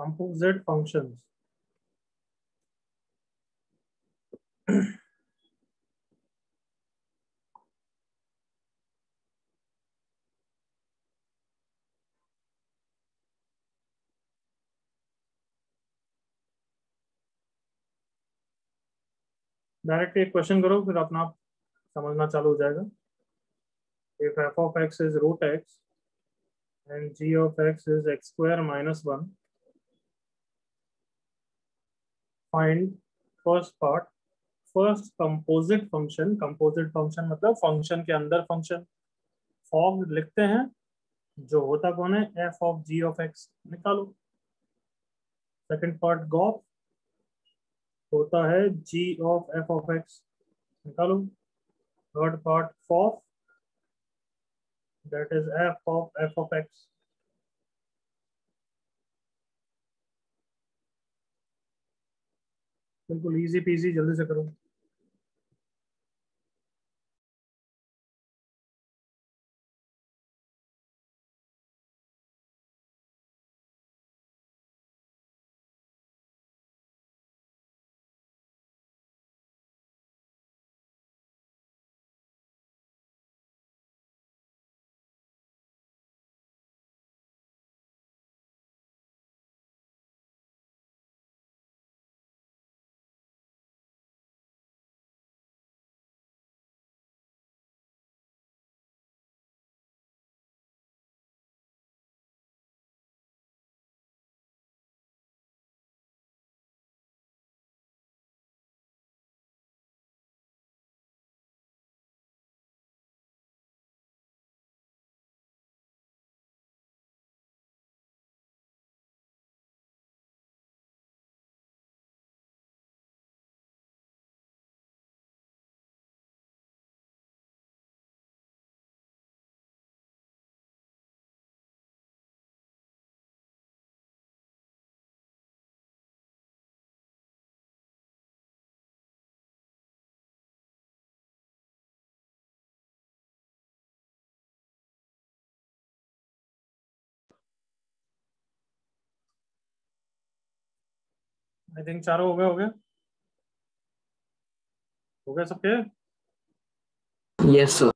composite functions. Direct एक question करो, फिर अपना समझना चालू हो जाएगा. If f of x is root x and g of x is x square minus 1, find first part, first composite function. Composite function मतलब फंक्शन के अंदर फंक्शन. फॉग लिखते हैं, जो होता कौन है, f of g of x निकालो. सेकंड पार्ट गॉफ होता है g of f of x निकालो. Third part फॉफ, that is f of x. बिल्कुल इजी पीजी, जल्दी से करो. आई थिंक चारों हो गए, हो गए सबके. Yes sir.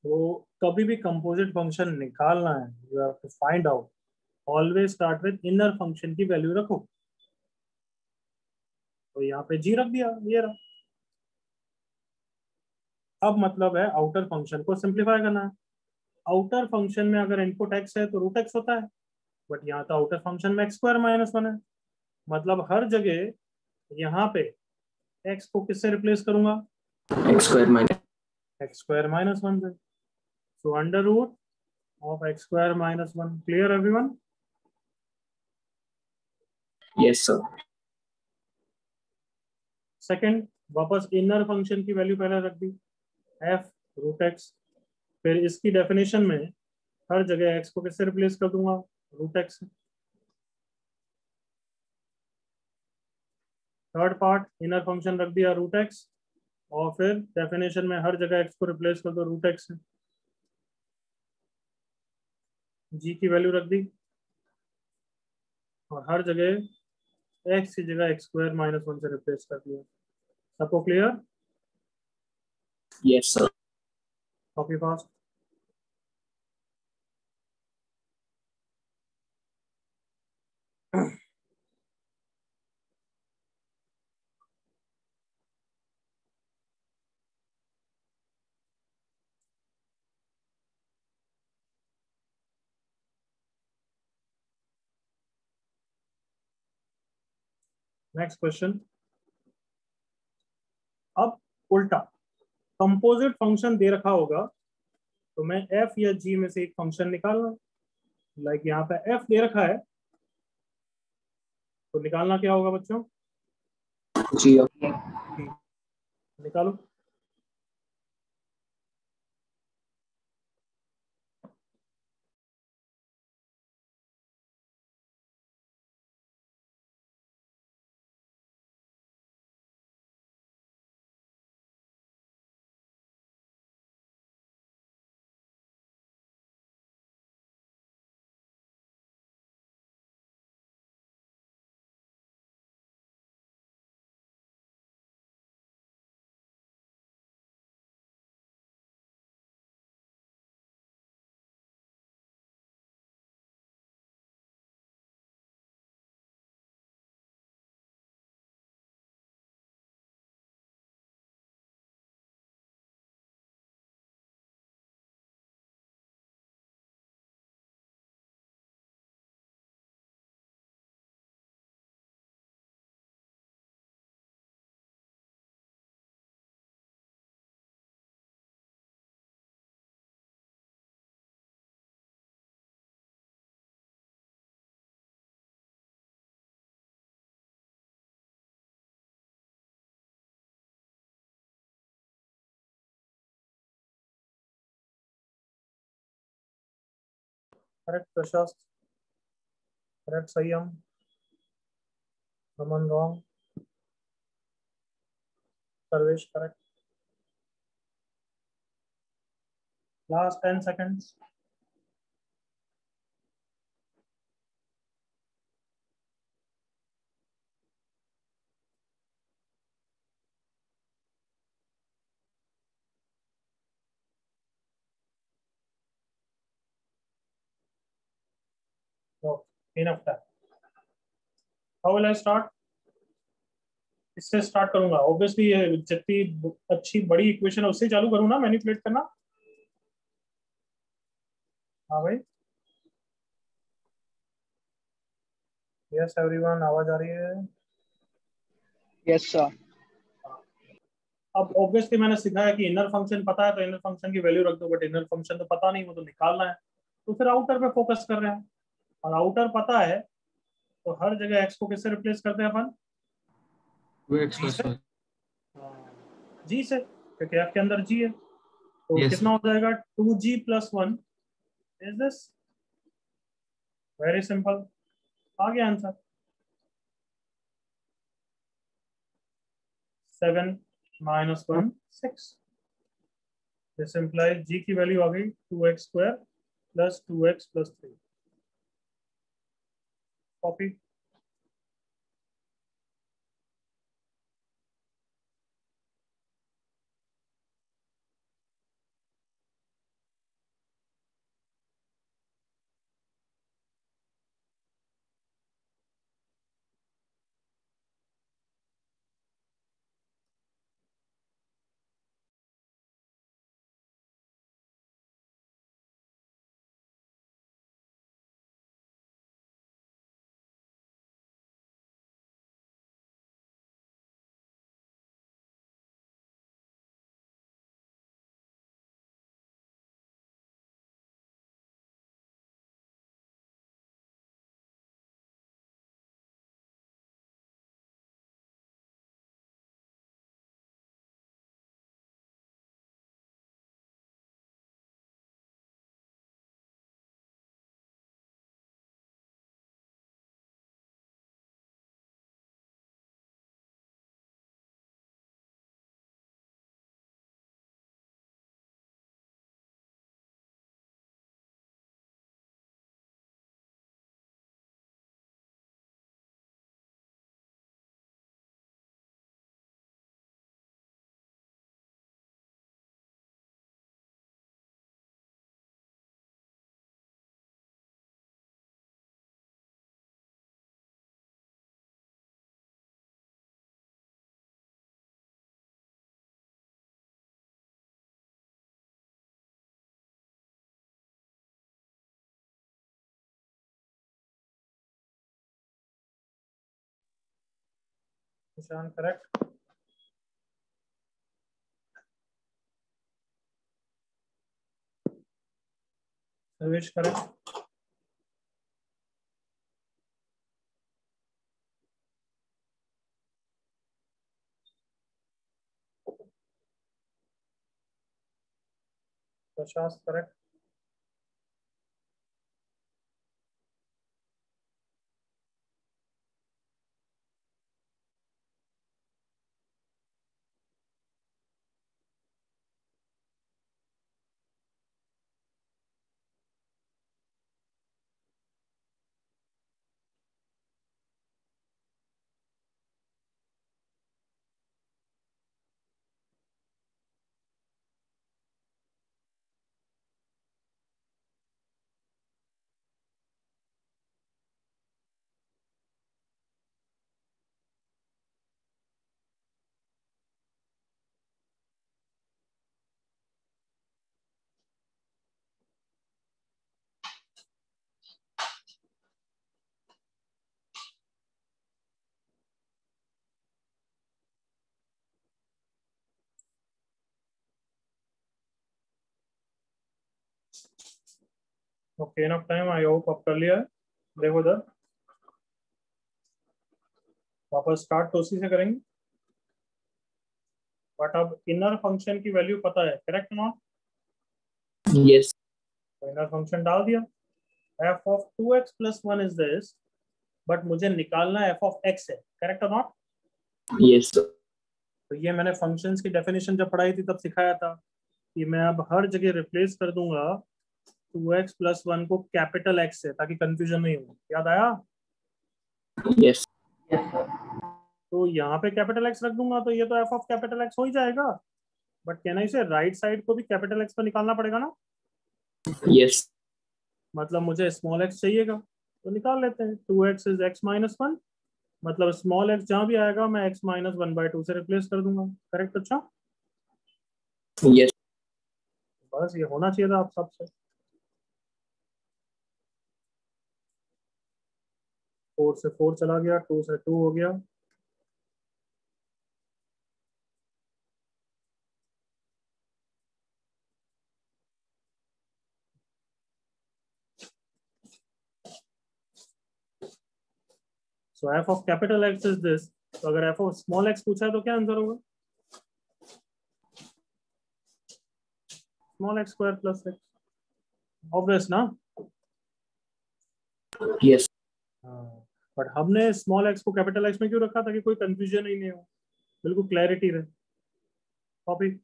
तो कभी भी कंपोजिट फंक्शन निकालना है, you have to find out, always start with inner function की वैल्यू रखो. तो यहाँ पे जी रख दिया, ये रहा. अब मतलब है आउटर फंक्शन को सिंप्लीफाई करना है. आउटर फंक्शन में अगर इनपुट एक्स है तो रूट एक्स होता है, बट यहाँ तो आउटर फंक्शन में एक्स स्क्वायर माइनस 1 है. मतलब हर जगह यहाँ पे एक्स को किससे रिप्लेस करूंगा, एक्स स्क्वायर माइनस 1 से. So under root of x square minus 1. Clear everyone? Yes sir. Second, वापस इनर फंक्शन की वैल्यू पहले रख दी, एफ रूट एक्स. फिर इसकी डेफिनेशन में हर जगह एक्स को किससे रिप्लेस कर दूंगा, root x. Third part, inner function रख दिया रूट एक्स, और फिर डेफिनेशन में हर जगह एक्स को रिप्लेस कर दो रूट एक्स से. जी की वैल्यू रख दी, और हर जगह एक्स की जगह एक्स स्क्वायर माइनस 1 से रिप्लेस कर दिया. सबको clear? Yes sir. Copy fast. Next question. अब उल्टा, कंपोजिट फंक्शन दे रखा होगा तो मैं एफ या जी में से एक फंक्शन निकालना. लाइक यहाँ पे एफ दे रखा है, तो निकालना क्या होगा बच्चों, जी. निकालो. Correct Prashant, correct Sanyam, Aman wrong, Sarvesh correct. Last 10 seconds. No, enough time. How will I start? इससे स्टार्ट करूंगा ऑब्वियसली, ये जितनी अच्छी बड़ी इक्वेशन है उससे चालू करूँ ना मैनिपुलेट करना। हाँ भाई, यस एवरीवन, आवाज आ रही है? Yes sir. अब ऑब्वियसली मैंने सिखाया कि इनर फंक्शन पता है तो इनर फंक्शन की वैल्यू रख दो, बट इनर फंक्शन तो पता नहीं, वो तो निकालना है, तो फिर आउटर पे फोकस कर रहे हैं। और आउटर पता है तो हर जगह एक्स को किससे रिप्लेस करते हैं अपन? जी से। जी से, क्योंकि एफ के अंदर जी है, तो Yes, कितना sir. हो जाएगा 2g+1। Is this very simple, आ गया आंसर 7 - 1 6। दिस इम्प्लाइज जी की वैल्यू आ गई 2x² + 2x + 3। कॉपी। निशान correct. Sarvesh correct. Prashant correct. Okay, enough time, I hope अब कर लिया है। देखो इधर, वापस स्टार्ट तो उसी से करेंगे, बट अब इनर फंक्शन की वैल्यू पता है, करेक्ट नॉट? Yes. तो इनर फंक्शन डाल दिया, F of 2x plus 1 is this, but मुझे निकालना एफ ऑफ x है, करेक्ट और नॉट? Yes sir. तो ये मैंने फंक्शंस की डेफिनेशन जब पढ़ाई थी तब सिखाया था कि मैं अब हर जगह रिप्लेस कर दूंगा 2x प्लस 1 को कैपिटल x से, ताकि कंफ्यूजन नहीं हो। याद आया? यस। तो यहाँ पे कैपिटल x रख दूंगा तो ये तो एफ ऑफ कैपिटल x हो ही जाएगा, बट कहना इसे राइट साइड को भी कैपिटल x पर निकालना पड़ेगा ना। यस। मतलब मुझे स्मॉल x चाहिएगा तो निकाल लेते हैं। 2x इज x माइनस 1, मतलब स्मॉल x जहां भी आएगा मैं x माइनस 1/2 से रिप्लेस कर दूंगा, करेक्ट? अच्छा, यस। बस ये होना चाहिए था आप सबसे। 4 से 4 चला गया, 2 से 2 हो गया। So f of capital x is this. तो अगर एफ ऑफ स्मॉल एक्स पूछा है तो क्या आंसर होगा? Small x square plus x, obvious ना। यस। हाँ, बट हमने स्मॉल एक्स को कैपिटल एक्स में क्यों रखा? ताकि कोई कंफ्यूजन ही नहीं हो, बिल्कुल क्लैरिटी रहे। कॉपी।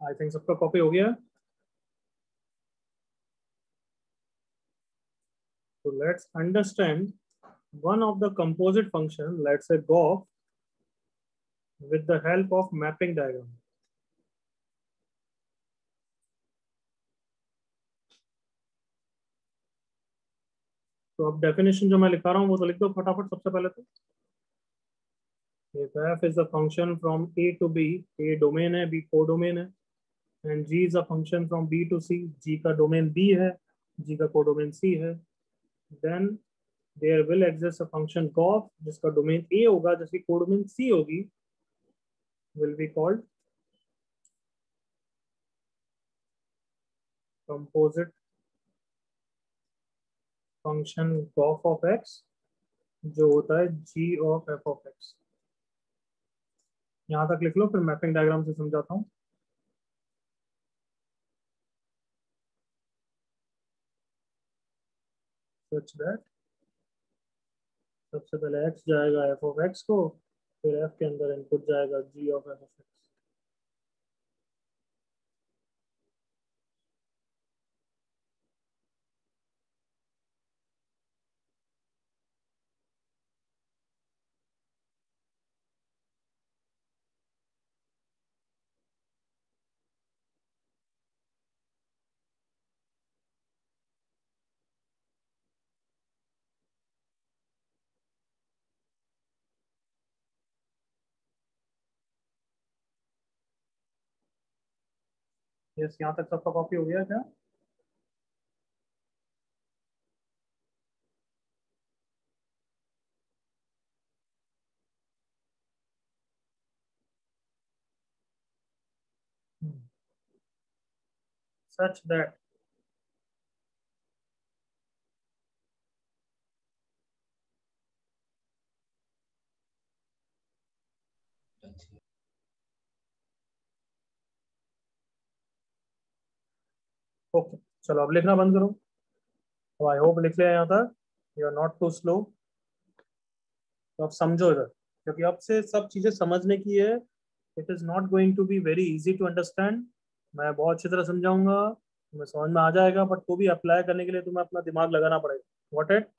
आई थिंक सबका कॉपी हो गया। So let's understand one of the composite function, let's say GOF, with the help of mapping diagram. तो अब डेफिनेशन जो मैं लिखा रहा हूँ वो तो लिख दो फटाफट सबसे पहले तो। If f is a function from a to b, a domain है, b कोडोमेन है, and g is a function from b to c, g का डोमेन b है, g का कोडोमेन c है, then there will exist a function GOF जिसका domain a होगा, जिसकी codomain c होगी, will be called composite function GOF of x, जो होता है g of f of x। यहां तक लिख लो, फिर मैपिंग डायग्राम से समझाता हूँ। सच दैट सबसे पहले x जाएगा f of x को, फिर f के अंदर इनपुट जाएगा g of f of x। Yes, यहाँ तक सबका कॉपी हो गया क्या? सच दैट ओके, चलो अब लिखना बंद करो। तो आई होप लिख लिया यहाँ तक, you are not too slow. तो अब समझो इधर, क्योंकि अब से सब चीजें समझने की है। It is not going to be very easy to understand. मैं बहुत अच्छी तरह समझाऊंगा, तुम्हें समझ में आ जाएगा, बट तो भी अप्लाई करने के लिए तुम्हें अपना दिमाग लगाना पड़ेगा। What it?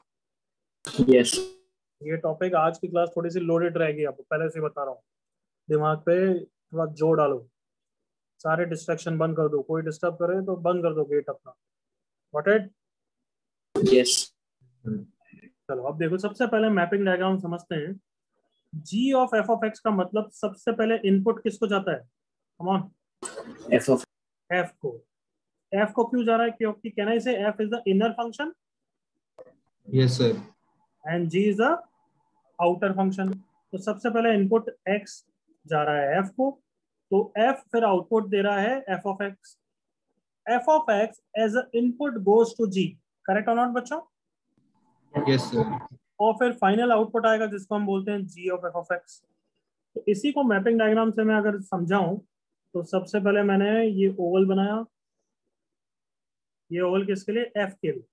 यस। ये टॉपिक आज की क्लास थोड़ी सी लोडेड रहेगी, आपको पहले से बता रहा हूँ। दिमाग पे थोड़ा जोर डालो, सारे डिस्ट्रैक्शन बंद कर दो, कोई डिस्टर्ब करे तो बंद कर दो गेट अपना। What it? यस। चलो अब देखो, सबसे पहले मैपिंग डायग्राम समझते हैं। G of F of x का मतलब सबसे पहले इनपुट किसको जाता है? Come on, F of F को। एफ को क्यों जा रहा है? क्योंकि कहना इसे F is the inner function Yes, sir. And G is the outer function. तो सबसे पहले इनपुट एक्स जा रहा है एफ को, तो एफ फिर आउटपुट दे रहा है F of X. F of X as a input goes to G, correct और नॉट बच्चों? Yes, sir. और फिर फाइनल आउटपुट आएगा जिसको हम बोलते हैं G of F of x. तो इसी को मैपिंग डायग्राम से मैं अगर समझाऊं तो सबसे पहले मैंने ये ओवल बनाया। ये ओवल किसके लिए? एफ के लिए।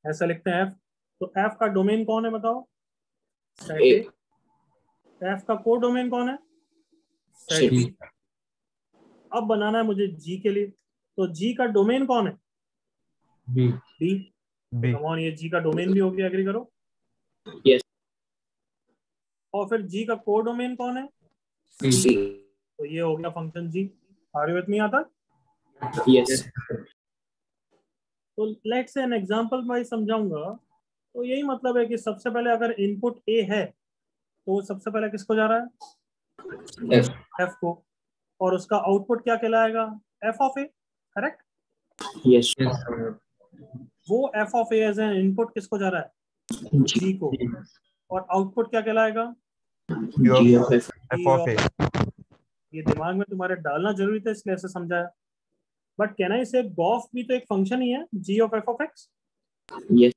ऐसा लिखते हैं एफ। तो एफ का डोमेन कौन है बताओ? Set A. ए। एफ का कोड डोमेन कौन है? Set C. बी। अब बनाना है मुझे जी के लिए, तो जी का डोमेन कौन है? B. B. B. Come on, ये जी का डोमेन भी हो गया, एग्री करो। Yes. और फिर जी का कोड डोमेन कौन है? C. तो ये हो गया function G. Are you with me? आता? Yes. तो लेट्स से एन एग्जांपल मैं समझाऊंगा। तो यही मतलब है कि सबसे पहले अगर इनपुट ए है तो सबसे पहले किसको जा रहा है? F. एफ को। और उसका आउटपुट क्या कहलाएगा? F of A, correct? Yes. Yes, sir. वो F of A as an input किसको जा रहा है? G. जी को। और आउटपुट क्या कहलाएगा? G of F. F of A. ये दिमाग में तुम्हारे डालना जरूरी था इसलिए ऐसे समझाया। बट कहना इसे गॉफ भी तो एक फंक्शन ही है, g of F of x. Yes.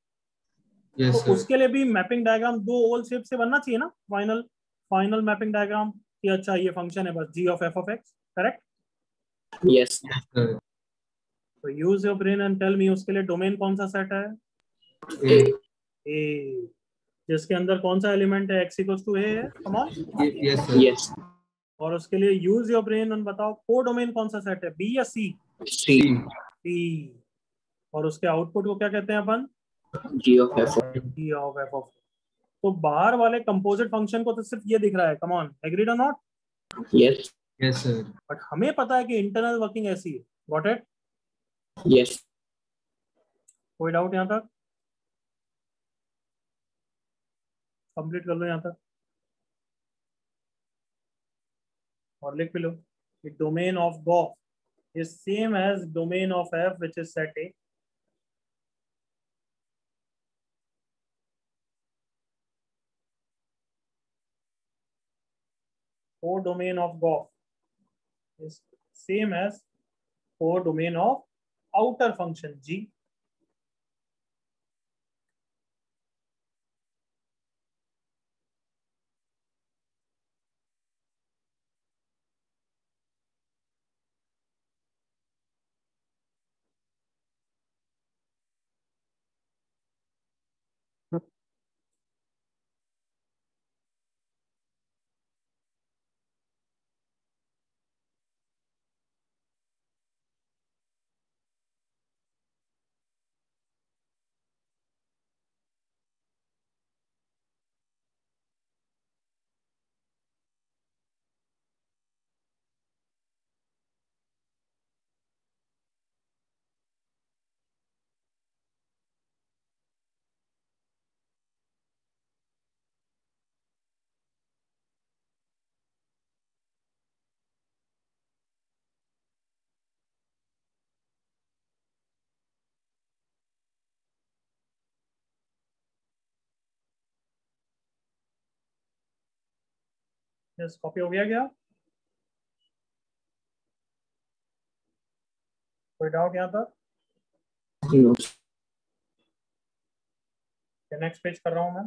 Yes, तो sir. उसके लिए भी मैपिंग डायग्राम दो ओवल शेप से बनना चाहिए ना, फाइनल फाइनल मैपिंग डायग्राम कि अच्छा ये फंक्शन है बस g of F of x, correct? Yes. Yes, sir. तो use your brain and tell me उसके लिए डोमेन कौन सा सेट है? A. ए। जिसके अंदर कौन सा एलिमेंट है? एक्स इक्वल्स टू ए है, come on. Yes, sir. Yes. और उसके लिए यूज योर ब्रेन एंड बताओ को डोमेन कौन सा सेट है? बी या सी? C. सी। और उसके आउटपुट को क्या कहते हैं अपन? G of F. G of F of. तो बाहर वाले कंपोजिट फंक्शन को तो सिर्फ ये दिख रहा है, कम ऑन, एग्रीड और not? Yes. Yes, sir. But हमें पता है कि इंटरनल वर्किंग ऐसी है। Got it? Yes. कोई डाउट यहाँ तक? कंप्लीट कर लो यहाँ तक और लिख भी लो कि domain of gof is same as domain of F which is set A. Codomain of Goff is same as codomain of outer function G. Yes, copy हो गया क्या? कोई डाउट यहाँ तक? No. नेक्स्ट पेज कर रहा हूँ मैं।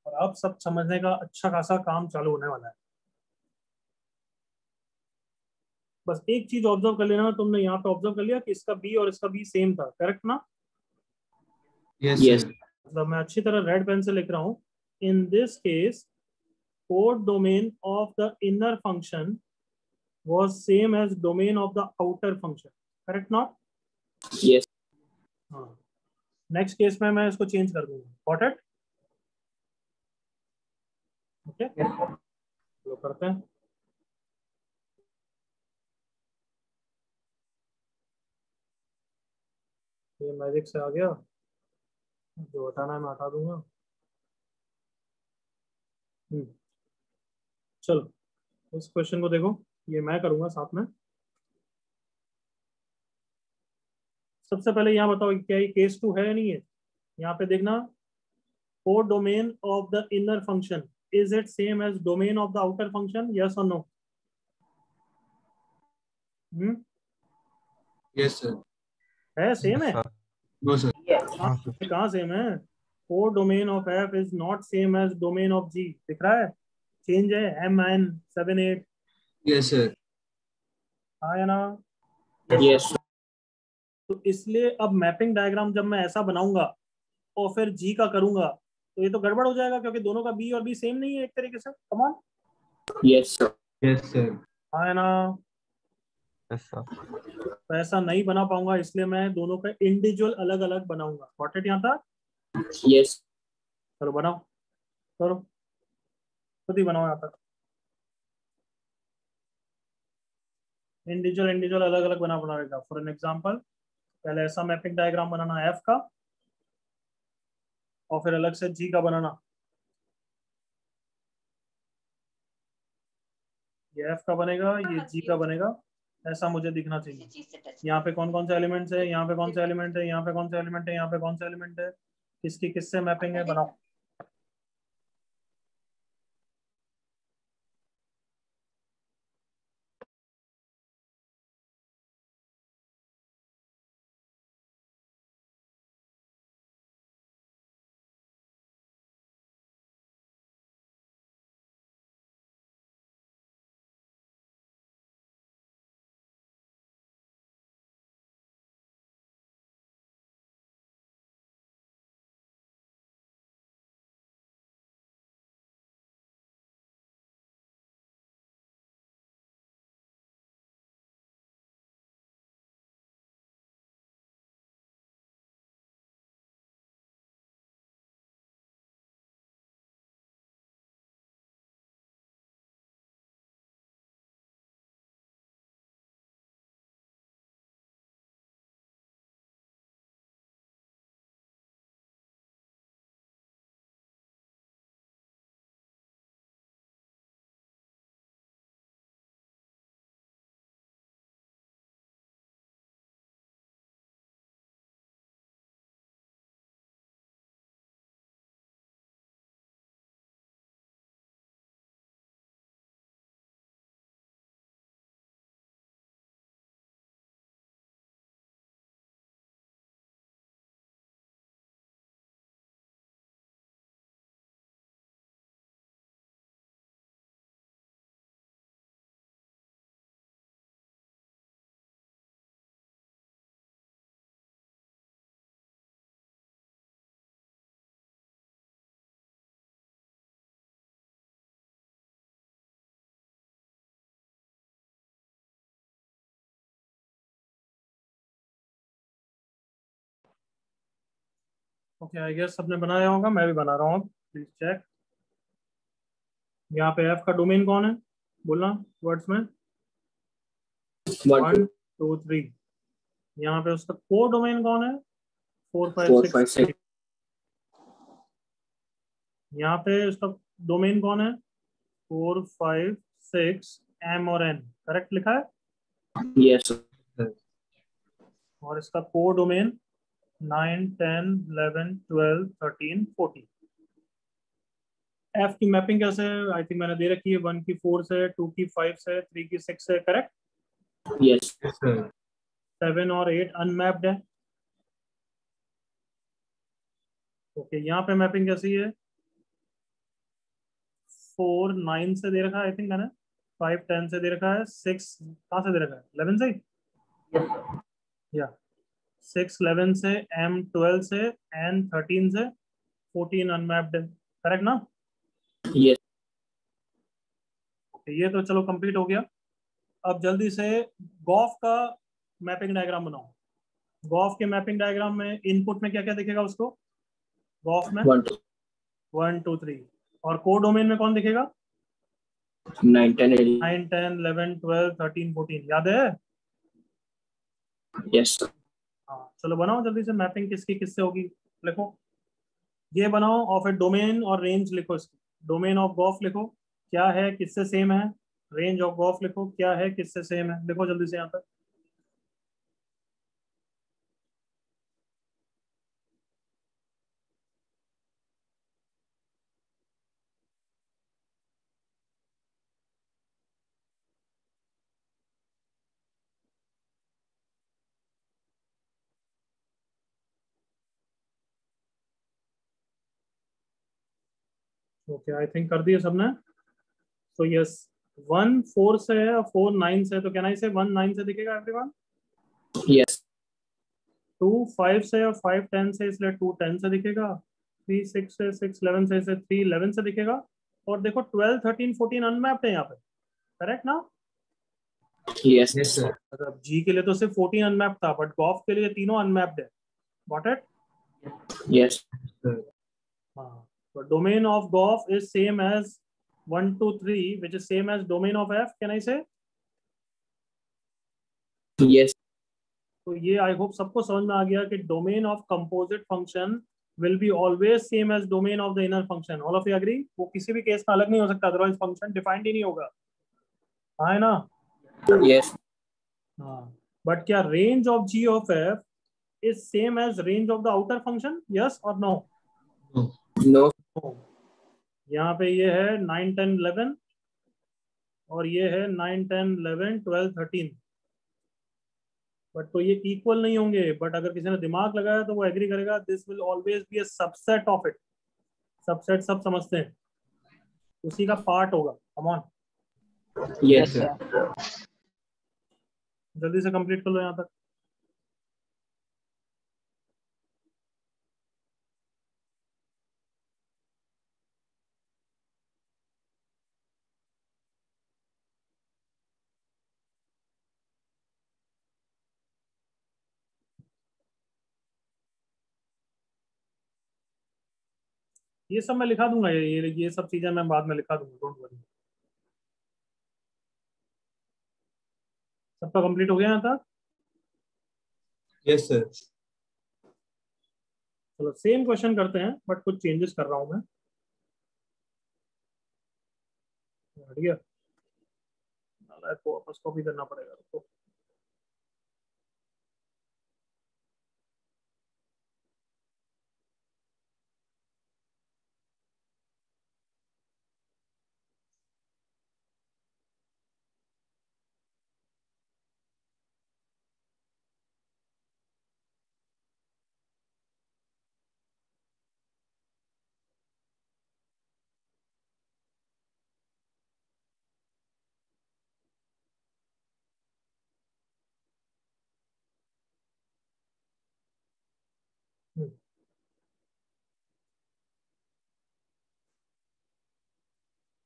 और अब सब समझने का अच्छा खासा काम चालू होने वाला है। बस एक चीज ऑब्जर्व कर लेना, तुमने यहाँ पे ऑब्जर्व कर लिया कि इसका बी और इसका बी सेम था, करेक्ट ना? Yes, Yes. sir. मतलब मैं अच्छी तरह रेड पेन से लिख रहा हूँ। In this case code domain of the inner function was same as domain of the outer function, correct not? Yes. हाँ, नेक्स्ट केस में मैं इसको चेंज कर दूंगा। Got it? ओके, चलो करते हैं। ये मैजिक से आ गया, जो हटाना है मैं हटा दूंगा। चलो इस क्वेश्चन को देखो, ये मैं करूंगा साथ में। सबसे पहले यहाँ बताओ क्या ये केस 2 है या नहीं है। यहाँ पे देखना, codomain of the inner function is it same as domain of the outer function, yes और नो? Yes, sir. है, सेम है? No, sir. कहाँ सेम है? Codomain of f is not same as domain of g, दिख रहा है? Change है, MN78। Yes, sir. हाँ या ना? Yes. तो इसलिए अब मैपिंग डायग्राम जब मैं ऐसा बनाऊंगा और फिर जी का करूंगा तो ये तो गड़बड़ हो जाएगा, क्योंकि दोनों का बी और बी सेम नहीं है एक तरीके से। कम on. Yes, sir. Yes, sir. हाँ है ना? Yes, sir. तो ऐसा नहीं बना पाऊंगा, इसलिए मैं दोनों का इंडिविजुअल अलग अलग बनाऊंगा। Got it? यहाँ था? Yes. चलो बनाओ, करो, खुद ही बनाओ यहाँ तक। इंडिविजुअल इंडिविजुअल अलग अलग बना पड़ेगा। फॉर एन एग्जांपल, पहले ऐसा मैपिंग डायग्राम बनाना एफ का, और फिर अलग से जी का बनाना। ये एफ का बनेगा, ये जी का बनेगा। ऐसा मुझे दिखना चाहिए। यहाँ पे कौन कौन से एलिमेंट्स है, यहाँ पे कौन से एलिमेंट है, यहाँ पे कौन से एलिमेंट है, यहाँ पे कौन से एलिमेंट है, किसकी किससे मैपिंग है, बनाओ। ओके, आई गेस सबने बनाया होगा, मैं भी बना रहा हूँ। Please check. यहाँ पे एफ का डोमेन कौन है, बोलना वर्ड्स में। 1 2 3। यहाँ पे उसका कोर डोमेन कौन है? 4 5 6। यहाँ पे उसका डोमेन कौन है? 4 5 6 एम और एन, करेक्ट लिखा है? Yes, sir. और इसका कोर डोमेन 9 10 11 12 13 14। एफ की मैपिंग कैसे है? आई थिंक मैंने दे रखी है। 1 की 4 से, 2 की 5 से, 3 की 6 से, करेक्ट? Yes. Yes, sir. 7 और 8 अनमैप्ड है। ओके, यहाँ पे मैपिंग कैसी है? 4 9 से दे रखा है आई थिंक मैंने, 5 10 से दे रखा है, 6 कहाँ से दे रखा है? 11 से ही, या 6 11 से, M 12 से, N 13 से, 14 अनमैप्ड है, करेक्ट ना? Yes. ओके, ये तो चलो कंप्लीट हो गया। अब जल्दी से गॉफ का मैपिंग डायग्राम बनाओ। गॉफ के मैपिंग डायग्राम में इनपुट में क्या क्या दिखेगा उसको? गॉफ में 1 2 1 2 3। और कोड डोमेन में कौन दिखेगा? 9 10 11. 9 10 11 12 13 14, याद है? Yes, sir. हाँ, चलो बनाओ जल्दी से। मैपिंग किसकी किससे होगी, लिखो। ये बनाओ और फिर डोमेन और रेंज लिखो इसकी। डोमेन ऑफ गॉफ लिखो क्या है, किससे सेम है। रेंज ऑफ गॉफ लिखो क्या है, किससे सेम है। लिखो जल्दी से यहाँ तक। ओके आई थिंक कर दिए सबने। सो यस 1 4 से है और 4 9 से है, तो कैन आई से 1 9 से दिखेगा एवरीवन। Yes. 2 5 से और 5 10 से, इसलिए 2 10 से दिखेगा। 3 6 से 6 11 से, इसे 3 11 से दिखेगा। और देखो 12 13 14 अनमैप्ड है यहाँ पे, करेक्ट ना। Yes. Yes, sir. मतलब जी के लिए तो सिर्फ 14 अनमैप्ड था, बट गॉफ के लिए तीनों अनमैप्ड है। Got it. Yes. Sir. हाँ, तो domain of gof is same as 1 2 3 which is same as domain of f, can I say। Yes. तो ये आई होप सबको समझ में आ गया कि domain of composite function will be always same as domain of the inner function. All of you agree. वो किसी भी केस में अलग नहीं हो सकता, अदरवाइज फंक्शन डिफाइंड ही नहीं होगा। हाँ है ना। Yes. हाँ, बट क्या range of g of f is same as range of the outer function, yes और नो। No. No. यहाँ पे ये है 9 10 11 और ये है 9 10 11 12 13, बट तो ये इक्वल नहीं होंगे। बट अगर किसी ने दिमाग लगाया तो वो एग्री करेगा, this will always be a subset of it. Subset सब समझते हैं, उसी का पार्ट होगा। कम ऑन, Yes. Yes, sir. जल्दी से कंप्लीट कर लो यहाँ तक। ये सब मैं लिखा दूंगा, ये सब चीजें मैं बाद में लिखा दूंगा, डोंट वरी। सबका कंप्लीट हो गया यहाँ तक। Yes, sir. चलो सेम क्वेश्चन करते हैं, बट कुछ चेंजेस कर रहा हूँ मैं। बढ़िया, वापस कॉपी करना पड़ेगा उसको।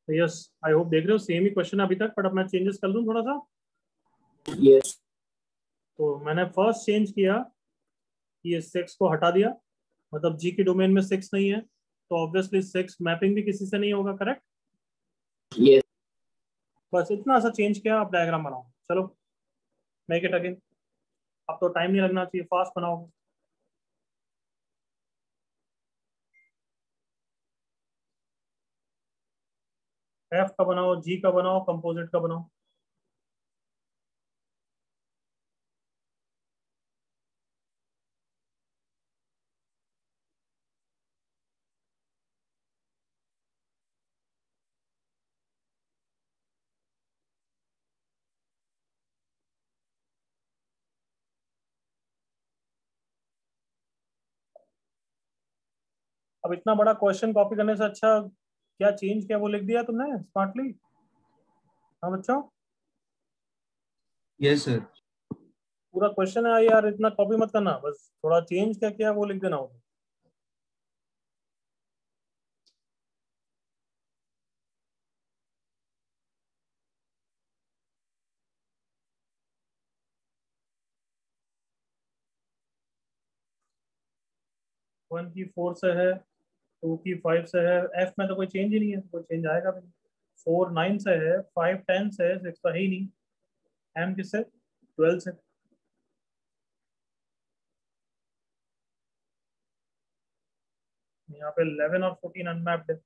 तो यस आई होप देख रहे हो सेम ही क्वेश्चन है अभी तक, बट अब मैं चेंजेस कर दूं थोड़ा सा। Yes. तो मैंने फर्स्ट चेंज किया कि ये 6 को हटा दिया, मतलब जी की डोमेन में 6 नहीं है, तो ऑब्वियसली 6 मैपिंग भी किसी से नहीं होगा, करेक्ट। Yes. बस इतना सा चेंज किया, आप डायग्राम बनाओ। चलो मेक इट अगेन। अब तो टाइम नहीं लगना चाहिए, फास्ट बनाओ। एफ का बनाओ, जी का बनाओ, कंपोजिट का बनाओ। अब इतना बड़ा क्वेश्चन कॉपी करने से अच्छा क्या चेंज किया वो लिख दिया तुमने स्मार्टली। हाँ बच्चों, Yes, sir. पूरा क्वेश्चन है यार, इतना कॉपी मत करना, बस थोड़ा चेंज क्या किया वो लिख देना होगा। वन की 4 से है, 2 की 5 से है, एफ में तो कोई चेंज ही नहीं है, कोई चेंज आएगा भी नहीं। 4 9 से है, 5 10 से है, 6 तो है ही नहीं। एम किससे, 12 से। यहाँ पे 11 और 14 अनमैप्ड है।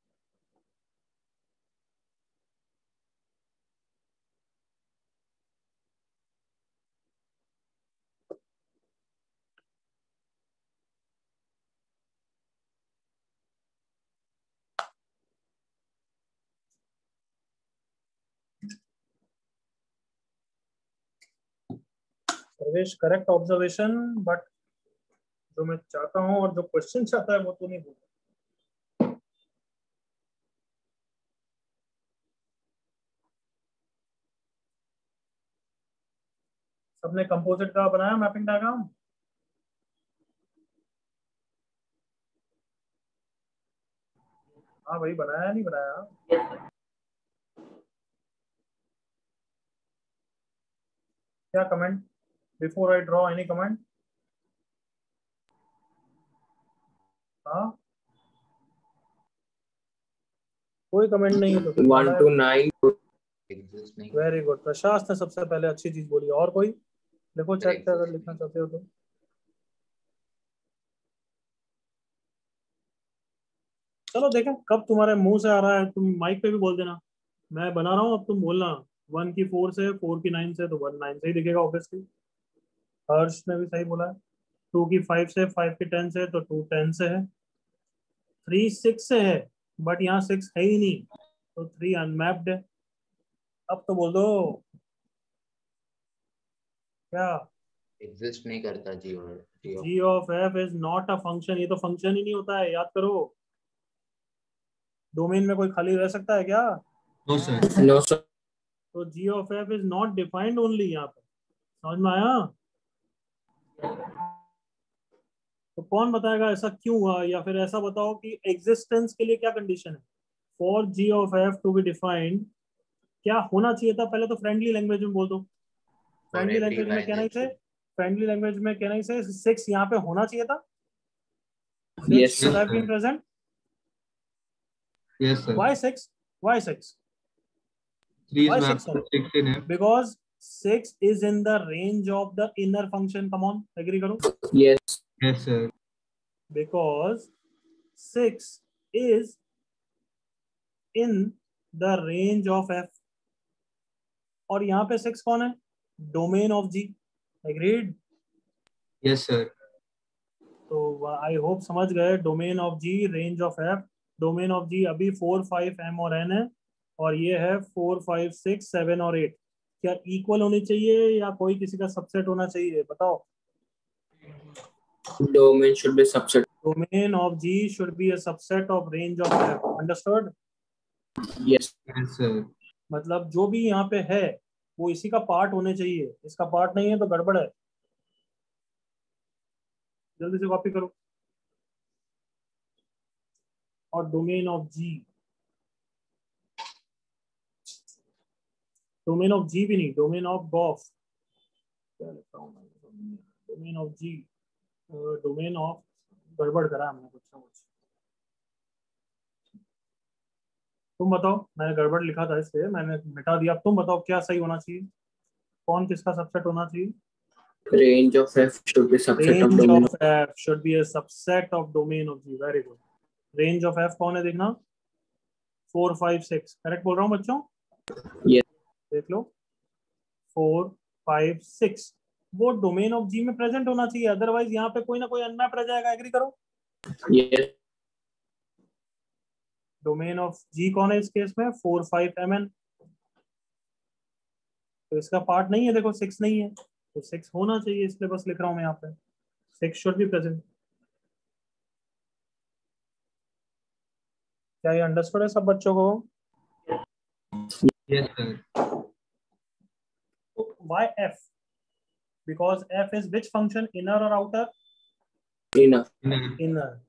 सुरेश करेक्ट ऑब्जर्वेशन, बट जो मैं चाहता हूँ और जो क्वेश्चन चाहता है वो तो नहीं बोल। सबने कंपोजिट का बनाया मैपिंग डायग्राम? हाँ भाई, बनाया नहीं बनाया? क्या comment before I draw any comment? हाँ, कोई कमेंट नहीं है तो फिर 1 to 9 एग्जिस्ट नहीं वेरी गुड। प्रशांत ने सबसे पहले अच्छी चीज बोली। और कोई देखो चेक कर, अगर exist लिखना नहीं। चाहते हो तो। चलो देखें कब तुम्हारे मुंह से आ रहा है, तुम माइक पे भी बोल देना मैं बना रहा हूँ, अब तुम बोलना 1 की 4 से, 4 की 9 से, तो 1 9 से ही दिखेगा ऑब्वियसली। हर्ष ने भी सही बोला है। 2 की 5 से, 5 की 10 से, तो 2 10 से है। 3 6 से है, बट यहाँ 6 है ही नहीं, तो 3 अनमैप्ड है। अब तो बोल दो क्या? एग्जिस्ट नहीं करता जी, और g of f is not a function. ये तो फंक्शन ही नहीं होता है, याद करो। डोमेन में कोई खाली रह सकता है क्या? No sir. No sir. तो g of f is not defined only यहाँ पे। समझ में आया? तो कौन बताएगा ऐसा क्यों हुआ, या फिर ऐसा बताओ कि एग्जिस्टेंस के लिए क्या कंडीशन है for G of F to be defined. क्या होना चाहिए था पहले तो फ्रेंडली लैंग्वेज में बोल दो। फॉर फ्रेंडली एवरी लैंग्वेज में लाइन कहना ही इट से, शुड। फ्रेंडली लैंग्वेज में कहना ही से 6 यहाँ पे होना चाहिए था। 6 yes should sir. have been present. Yes sir. Why 6? Why 6? 3 Why is 6 mapped to only? 6 in F. Because 6 is in the range of the inner function. Come on, agree करो. Yes Yes sir. Because 6 is in the range of f. और यहाँ पे 6 कौन है? Domain of g. Agreed? Yes sir. तो I hope समझ गए। Domain of ji, range of f. Domain of g अभी 4 5 m और n है, और ये है 4 5 6 7 और 8। क्या इक्वल होनी चाहिए या कोई किसी का सबसेट होना चाहिए, बताओ? Domain should be subset. Domain of ji should be a subset of range of F. Understood? Yes Yes sir. मतलब जो भी यहाँ पे है वो इसी का पार्ट होने चाहिए, इसका पार्ट नहीं है तो गड़बड़ है। जल्दी से कॉपी करो। और domain of ji, domain of g भी नहीं, डोमेन ऑफ गॉफ। क्या लिखा हूँ मैं? Domain of ji, domain of, गड़बड़ करा हमने कुछ ना कुछ। तुम बताओ, मैंने गड़बड़ लिखा था इसलिए मैंने मिटा दिया। अब तुम बताओ क्या सही होना चाहिए, कौन किसका सबसेट होना चाहिए? Range of F should be subset of range domain. Of F should be a subset of domain of G. Very good. Range of F कौन है देखना? 4 5 6। करेक्ट बोल रहा हूँ बच्चों? यस देख लो, 4 5 6 वो डोमेन ऑफ जी में प्रेजेंट होना चाहिए, अदरवाइज यहाँ पे कोई ना कोई अनमैप रह जाएगा। एग्री करो? यस डोमेन ऑफ जी कौन है इस केस में? 4 5 mn। तो इसका पार्ट नहीं है, देखो 6 नहीं है, तो 6 होना चाहिए, इसलिए बस लिख रहा हूँ मैं यहाँ पे 6 शुड बी प्रेजेंट। क्या ये अंडरस्टूड है सब बच्चों को? Yes sir. Why f? Because f is which function, inner or outer? Enough. Inner. Inner.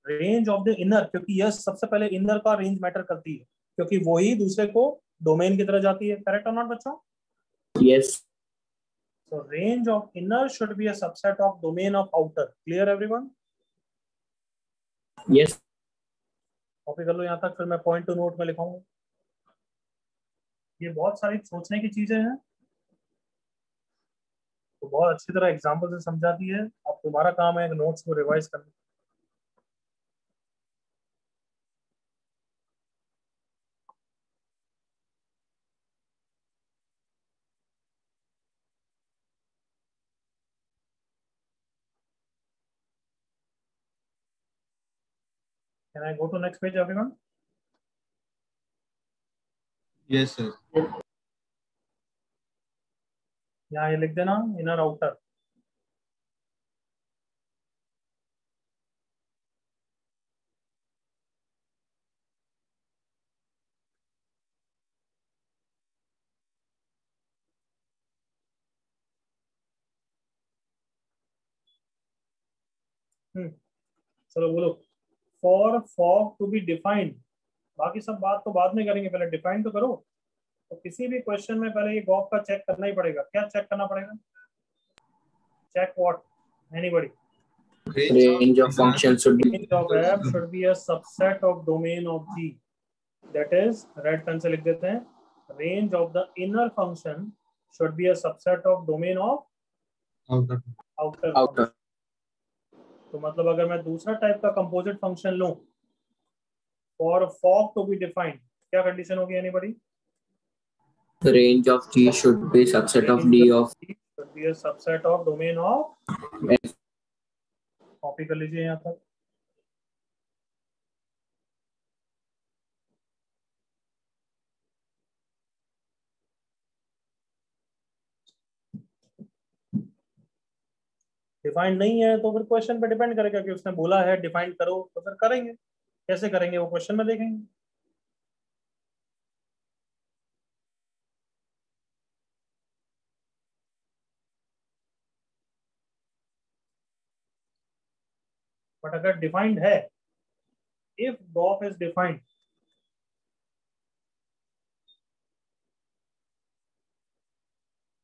Range of the inner, क्योंकि यस सबसे पहले इनर का रेंज मैटर करती है, क्योंकि वो ही दूसरे को डोमेन की तरह जाती है। करेक्ट और नॉट बच्चों? Yes So range of inner should be a subset of domain of outer. Clear everyone? Yes copy कर लो यहाँ तक, फिर मैं पॉइंट टू नोट में लिखाऊंगा। ये बहुत सारी सोचने की चीजें हैं, तो बहुत अच्छी तरह एग्जाम्पल से समझा दी है। अब तुम्हारा काम है नोट्स को रिवाइज करना। Can I go to next page, everyone? Yes sir. यहाँ ये लिख देना इनर आउटर। चलो बोलो। For fog to be defined, बाकी सब बात तो बाद में करेंगे, पहले डिफाइन तो करो। तो किसी भी क्वेश्चन में पहले ये गॉफ का चेक करना ही पड़ेगा। क्या चेक करना पड़ेगा? Check what? Anybody? Range of functions should be Range of f should be a subset of domain of G. That is, red pen से लिख देते हैं, range of the inner function should be a subset of domain of outer. outer outer. function. तो मतलब अगर मैं दूसरा type का कंपोजिट फंक्शन लूं for fog to be defined, क्या कंडीशन होगी anybody? The range of G should be subset of D of should be a subset of domain of F. Copy कर लीजिए यहाँ तक। डिफाइंड नहीं है तो फिर क्वेश्चन पे डिपेंड करेगा कि उसने बोला है डिफाइंड करो, तो फिर करेंगे। कैसे करेंगे वो क्वेश्चन में देखेंगे। बट अगर डिफाइंड है, इफ गॉफ इज डिफाइंड,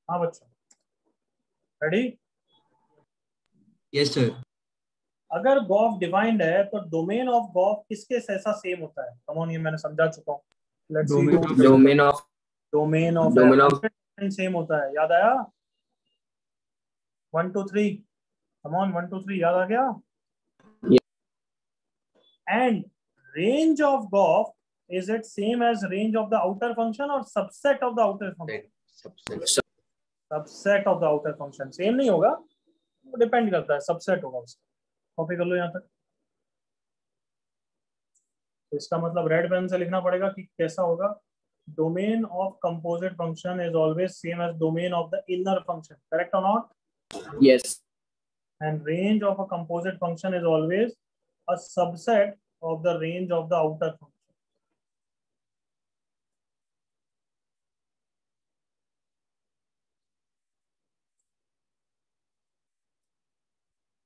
हाँ बच्चा रेडी? Yes, sir. अगर गॉफ डिफाइंड है तो डोमेन ऑफ गॉफ किसके ऐसा सेम होता है? कम ऑन, ये मैंने समझा चुका हूँ। Let's see Domain of domain of same होता है। याद आया? 1 2 3, कम ऑन 1 2 3 याद आ गया? And range of Goff, is it same as range of the outer function or subset of the outer function? Subset of the outer function। Same नहीं होगा, वो depend करता है, सबसेट होगा उसका। कॉपी कर लो यहाँ तक। तो इसका मतलब रेड पेन से लिखना पड़ेगा कि कैसा होगा। Domain of composite function is always same as domain of the inner function, correct और not? yes. And range of a composite function is always a subset of the range of the outer function.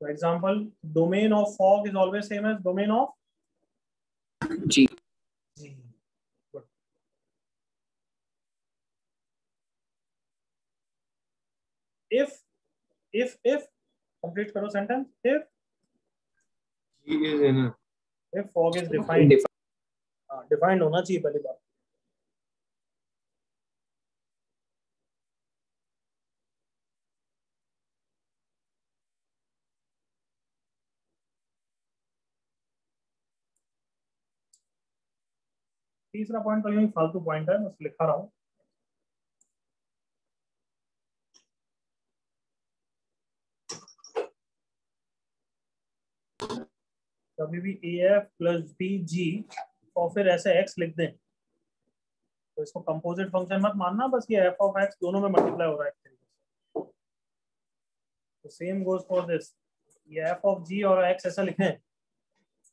For example, domain of fog is always same as domain of G. G. Good. If complete करो sentence। If G is inner. fog is defined, defined होना चाहिए पहली बात। तीसरा point तो यही फालतू point है, बस लिखा रहा हूँ। कभी भी AF प्लस BG और फिर ऐसे x लिख दें तो इसको कंपोजिट फंक्शन मत मानना, बस ये f ऑफ x दोनों में मल्टीप्लाई हो रहा है एक तरीके से। तो सेम गोज फॉर दिस, ये f ऑफ g और x ऐसा लिखें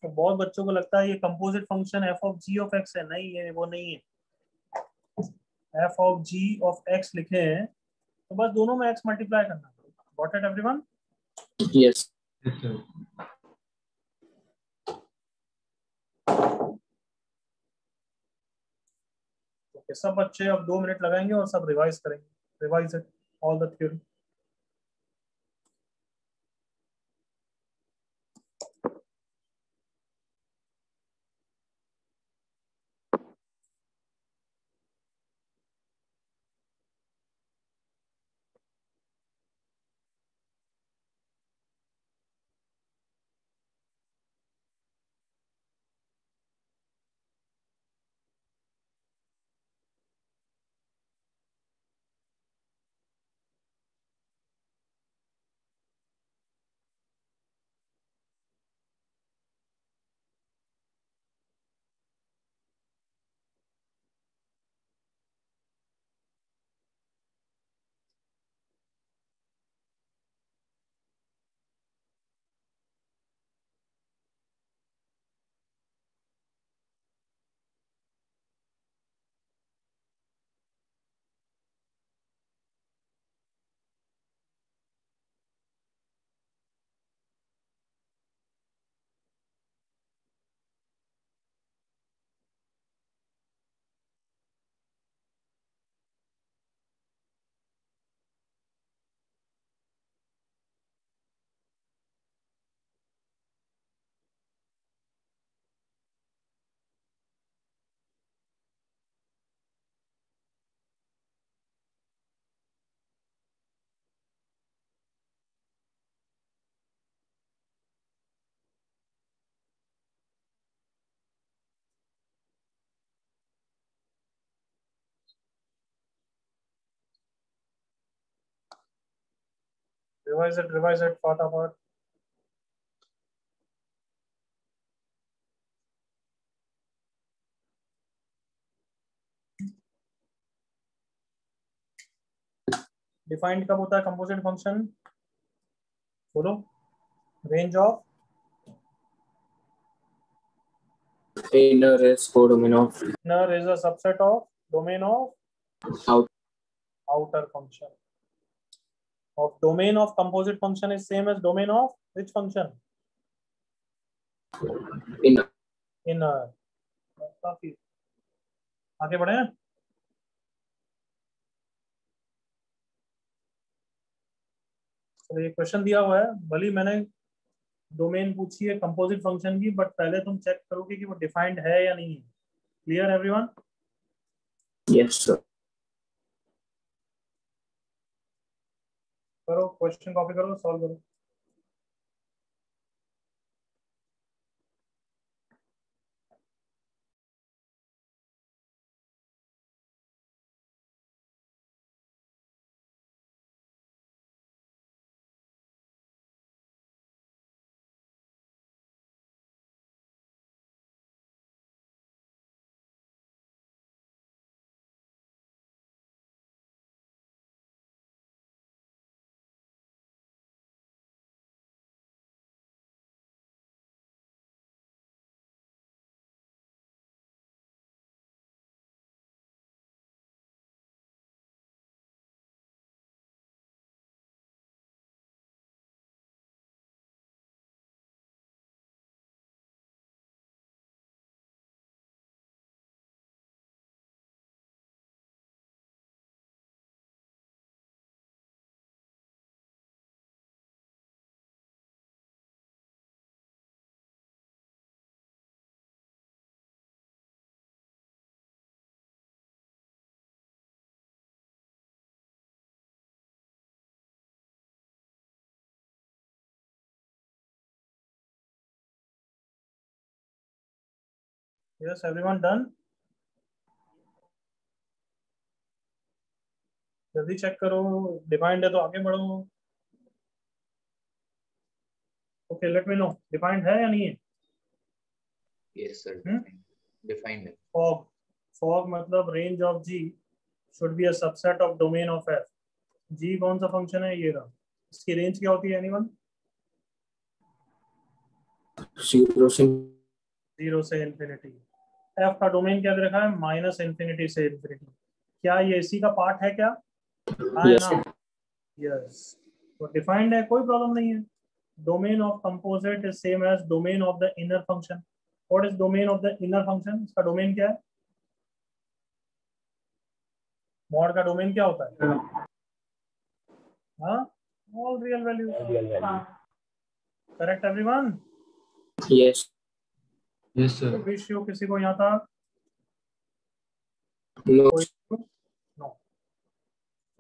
तो बहुत बच्चों को लगता है ये composite function f of g of x है। नहीं, ये वो नहीं है। f of g of x लिखें तो बस दोनों में x मल्टीप्लाई करना। Got it everyone? Yes. Yes, sir. तो सब बच्चे अब 2 मिनट लगाएंगे और सब रिवाइज करेंगे। Revise it all the theory. Revise it फटाफट. डिफाइंड कब होता है कंपोजिट फंक्शन? बोलो. Range of Inner is codomain of inner is a subset of domain of out. outer function. Of domain of composite function is same as domain of which function? Inner. Inner. काफी आगे बढ़े. तो ये question दिया हुआ है, भले मैंने डोमेन पूछी है कंपोजिट फंक्शन की, बट पहले तुम चेक करोगे कि वो डिफाइंड है या नहीं है. Clear everyone? Yes, sir. करो, क्वेश्चन कॉपी करो, सॉल्व करो. Yes everyone done? जल्दी चेक करो, डिफाइंड है तो आगे बढ़ो. Okay, let me know defined है या नहीं है. Yes, sir. Defined. फॉग. फॉग मतलब range of ji should be a subset of domain of f. G कौन सा फंक्शन है? ये रहा. इसकी रेंज क्या होती है एनीवन? 0 से 0 से इंफिनिटी. एफ का डोमेन क्या दे रखा है? माइनस इंफिनिटी से इंफिनिटी. क्या ये इसी का पार्ट है क्या? हाँ है yes, ना. यस. तो डिफाइंड है, कोई प्रॉब्लम नहीं है. Domain of composite is same as domain of the inner function. What is domain of the inner function? इसका डोमेन क्या है? मॉड का डोमेन क्या होता है? हाँ, all real value. Correct everyone? yes, Yes, sir. Wish you किसी को यहाँ तक no. कोई? नो.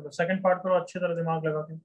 चलो सेकंड पार्ट करो अच्छी तरह दिमाग लगा के.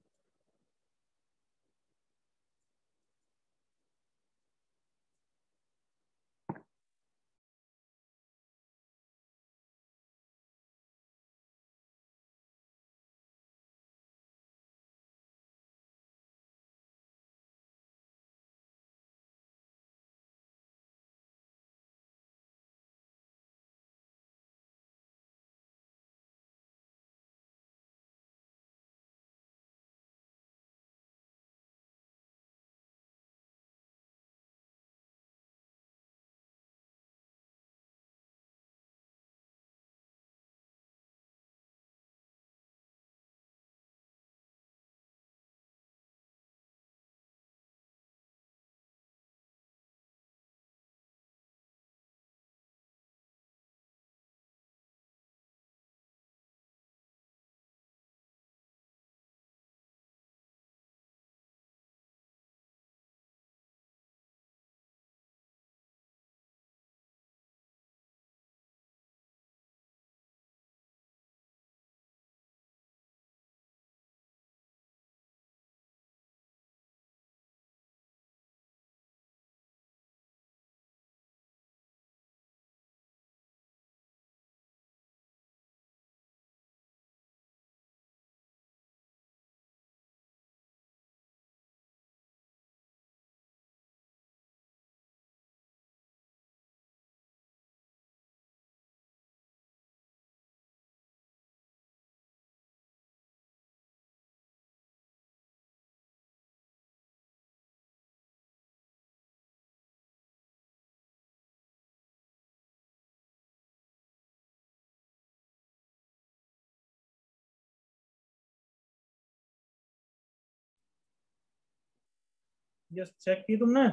यस, चेक की तुमने?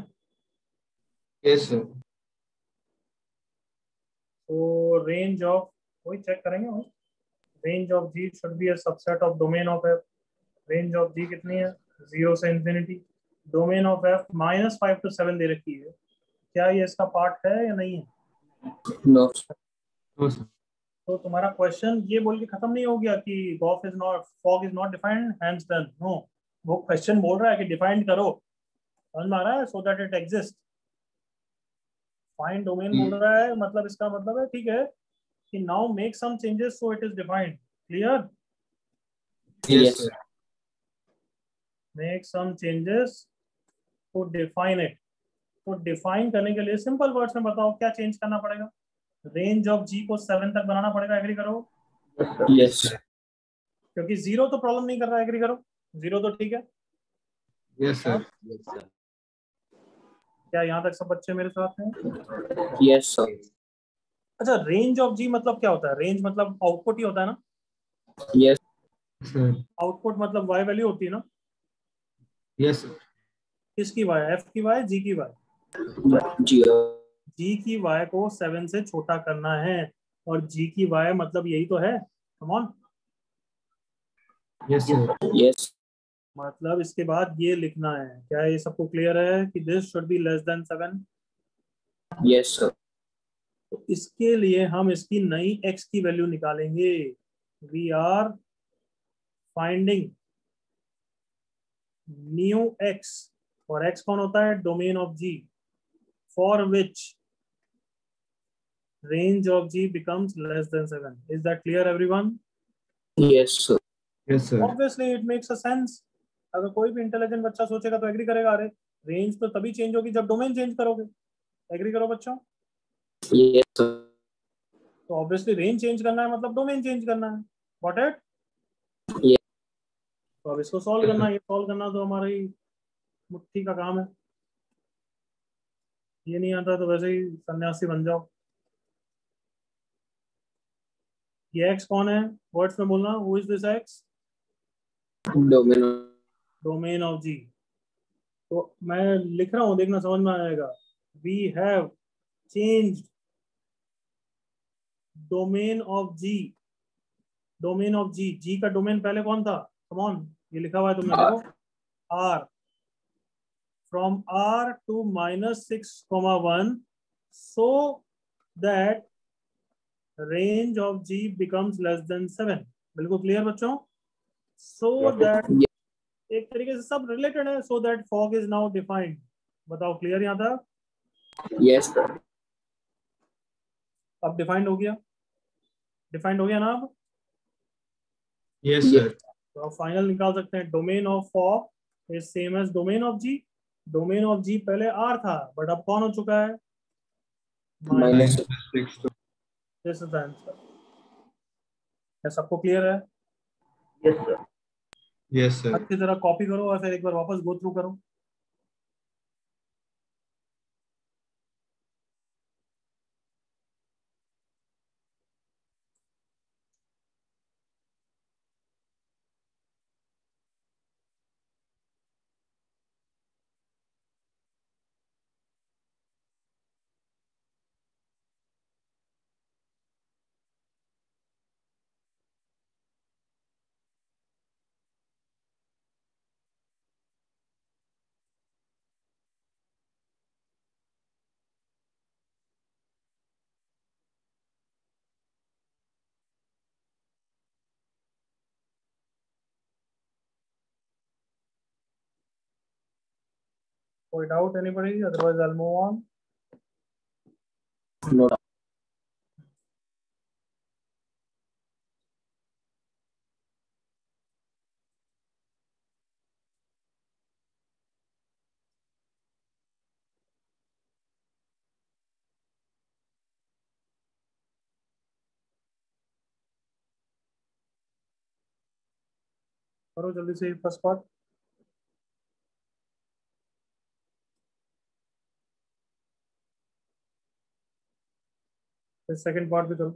Yes, sir. तो रेंज ऑफ, वही चेक करेंगे वही, range of ji should be a subset of domain of f. Range of g कितनी है? 0 से infinity. Domain of f -5 to 7 दे रखी है। क्या ये इसका पार्ट है या नहीं है? No. No, sir. तो तुम्हारा क्वेश्चन ये बोल के खत्म नहीं हो गया कि gof is not, fog is not defined, hence done. No, वो क्वेश्चन बोल रहा है कि डिफाइंड करो। समझ में आ रहा है? So that it exist. Find domain बोल रहा है, मतलब इसका मतलब है ठीक है कि now make some changes so it is defined. Clear? Yes, sir. Make some changes to define it. तो डिफाइन करने के लिए सिंपल वर्ड्स में बताओ क्या चेंज करना पड़ेगा? रेंज ऑफ जी को 7 तक बनाना पड़ेगा। एग्री करो? Yes. क्योंकि 0 तो प्रॉब्लम नहीं कर रहा है। एग्री करो? 0 तो ठीक है। Yes, sir. Yes, sir. क्या यहाँ तक सब बच्चे मेरे साथ हैं? Yes, sir. Yes. अच्छा, रेंज ऑफ जी मतलब क्या होता है? रेंज मतलब आउटपुट ही होता है ना? Yes. Sir. आउटपुट मतलब वाई वैल्यू होती है ना? Yes, sir. किसकी वाई? एफ की वाई, जी की वाई? G. जी की वाई को 7 से छोटा करना है। और जी की वाई मतलब यही तो है। Come on. Yes, sir. Yes. मतलब इसके बाद ये लिखना है। क्या ये सबको क्लियर है कि this should be less than 7? Yes, sir. तो इसके लिए हम इसकी नई x की वैल्यू निकालेंगे। We are finding new x। और x कौन होता है? Domain of g, for which range of g becomes less than 7. Is that clear everyone? Yes, sir. Yes, sir. Obviously it makes a sense. अगर कोई भी intelligent बच्चा सोचेगा तो एग्री करेगा। अरे रेंज तो तभी चेंज होगी जब डोमेन चेंज करोगे। एग्री करो बच्चों? Yes, sir. तो ऑब्वियसली रेंज चेंज करना है मतलब डोमेन चेंज करना है। Got it? Yes. तो अब इसको सॉल्व करना है। ये सॉल्व करना तो हमारी मुट्ठी का काम है। ये नहीं आता तो वैसे ही सन्यासी बन जाओ। ये x कौन है? वर्ड्स में बोलना। Who is this x? Domain. Domain of G. तो मैं लिख रहा हूँ, देखना समझ में आएगा। We have changed domain of ji. Domain of G, G का डोमेन पहले कौन था? कम ऑन, ये लिखा हुआ है तुमने देखो। R. From R to -6, 1 so that range of g becomes less than 7। बिल्कुल क्लियर बच्चों? so that, Yes. एक तरीके से सब रिलेटेड है। so that fog is now defined। बताओ क्लियर यहाँ तक? Yes, sir. अब डिफाइंड हो गया? डिफाइंड हो गया ना अब? Yes, Yes. sir. तो आप फाइनल निकाल सकते हैं। Domain of fog is same as domain of ji. Domain of g पहले आर था बट अब कौन हो चुका है? Minus. -6 to. This is the answer. क्या सबको क्लियर है? Yes, sir. Yes, sir. अच्छी तरह कॉपी करो और फिर एक बार वापस गो थ्रू करो। कोई doubt anybody? Otherwise I will move on. No. करो जल्दी से फर्स्ट पार्ट, फिर सेकंड पार्ट भी करो।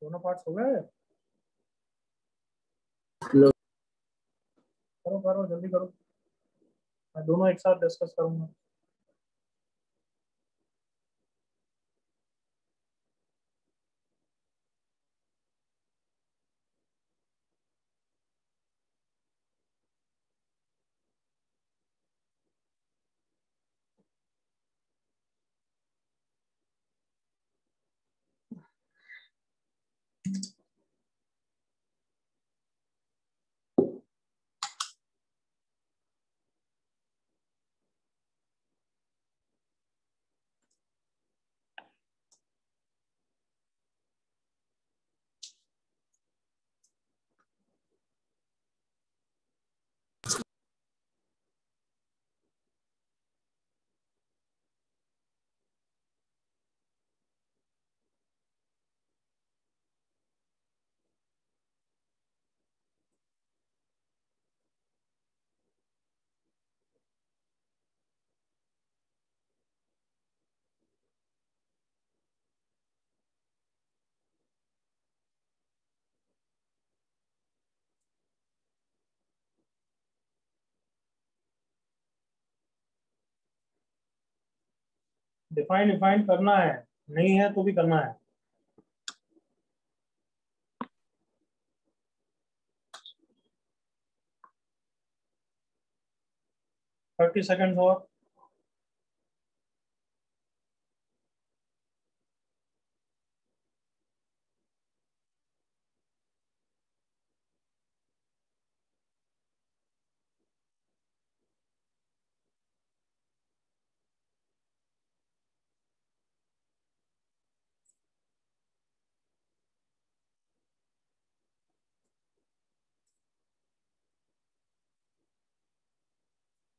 दोनों पार्ट्स हो गए? लो। करो करो जल्दी करो, मैं दोनों एक साथ डिस्कस करूंगा। डिफाइन डिफाइन करना है, नहीं है तो भी करना है। थर्टी सेकेंड और।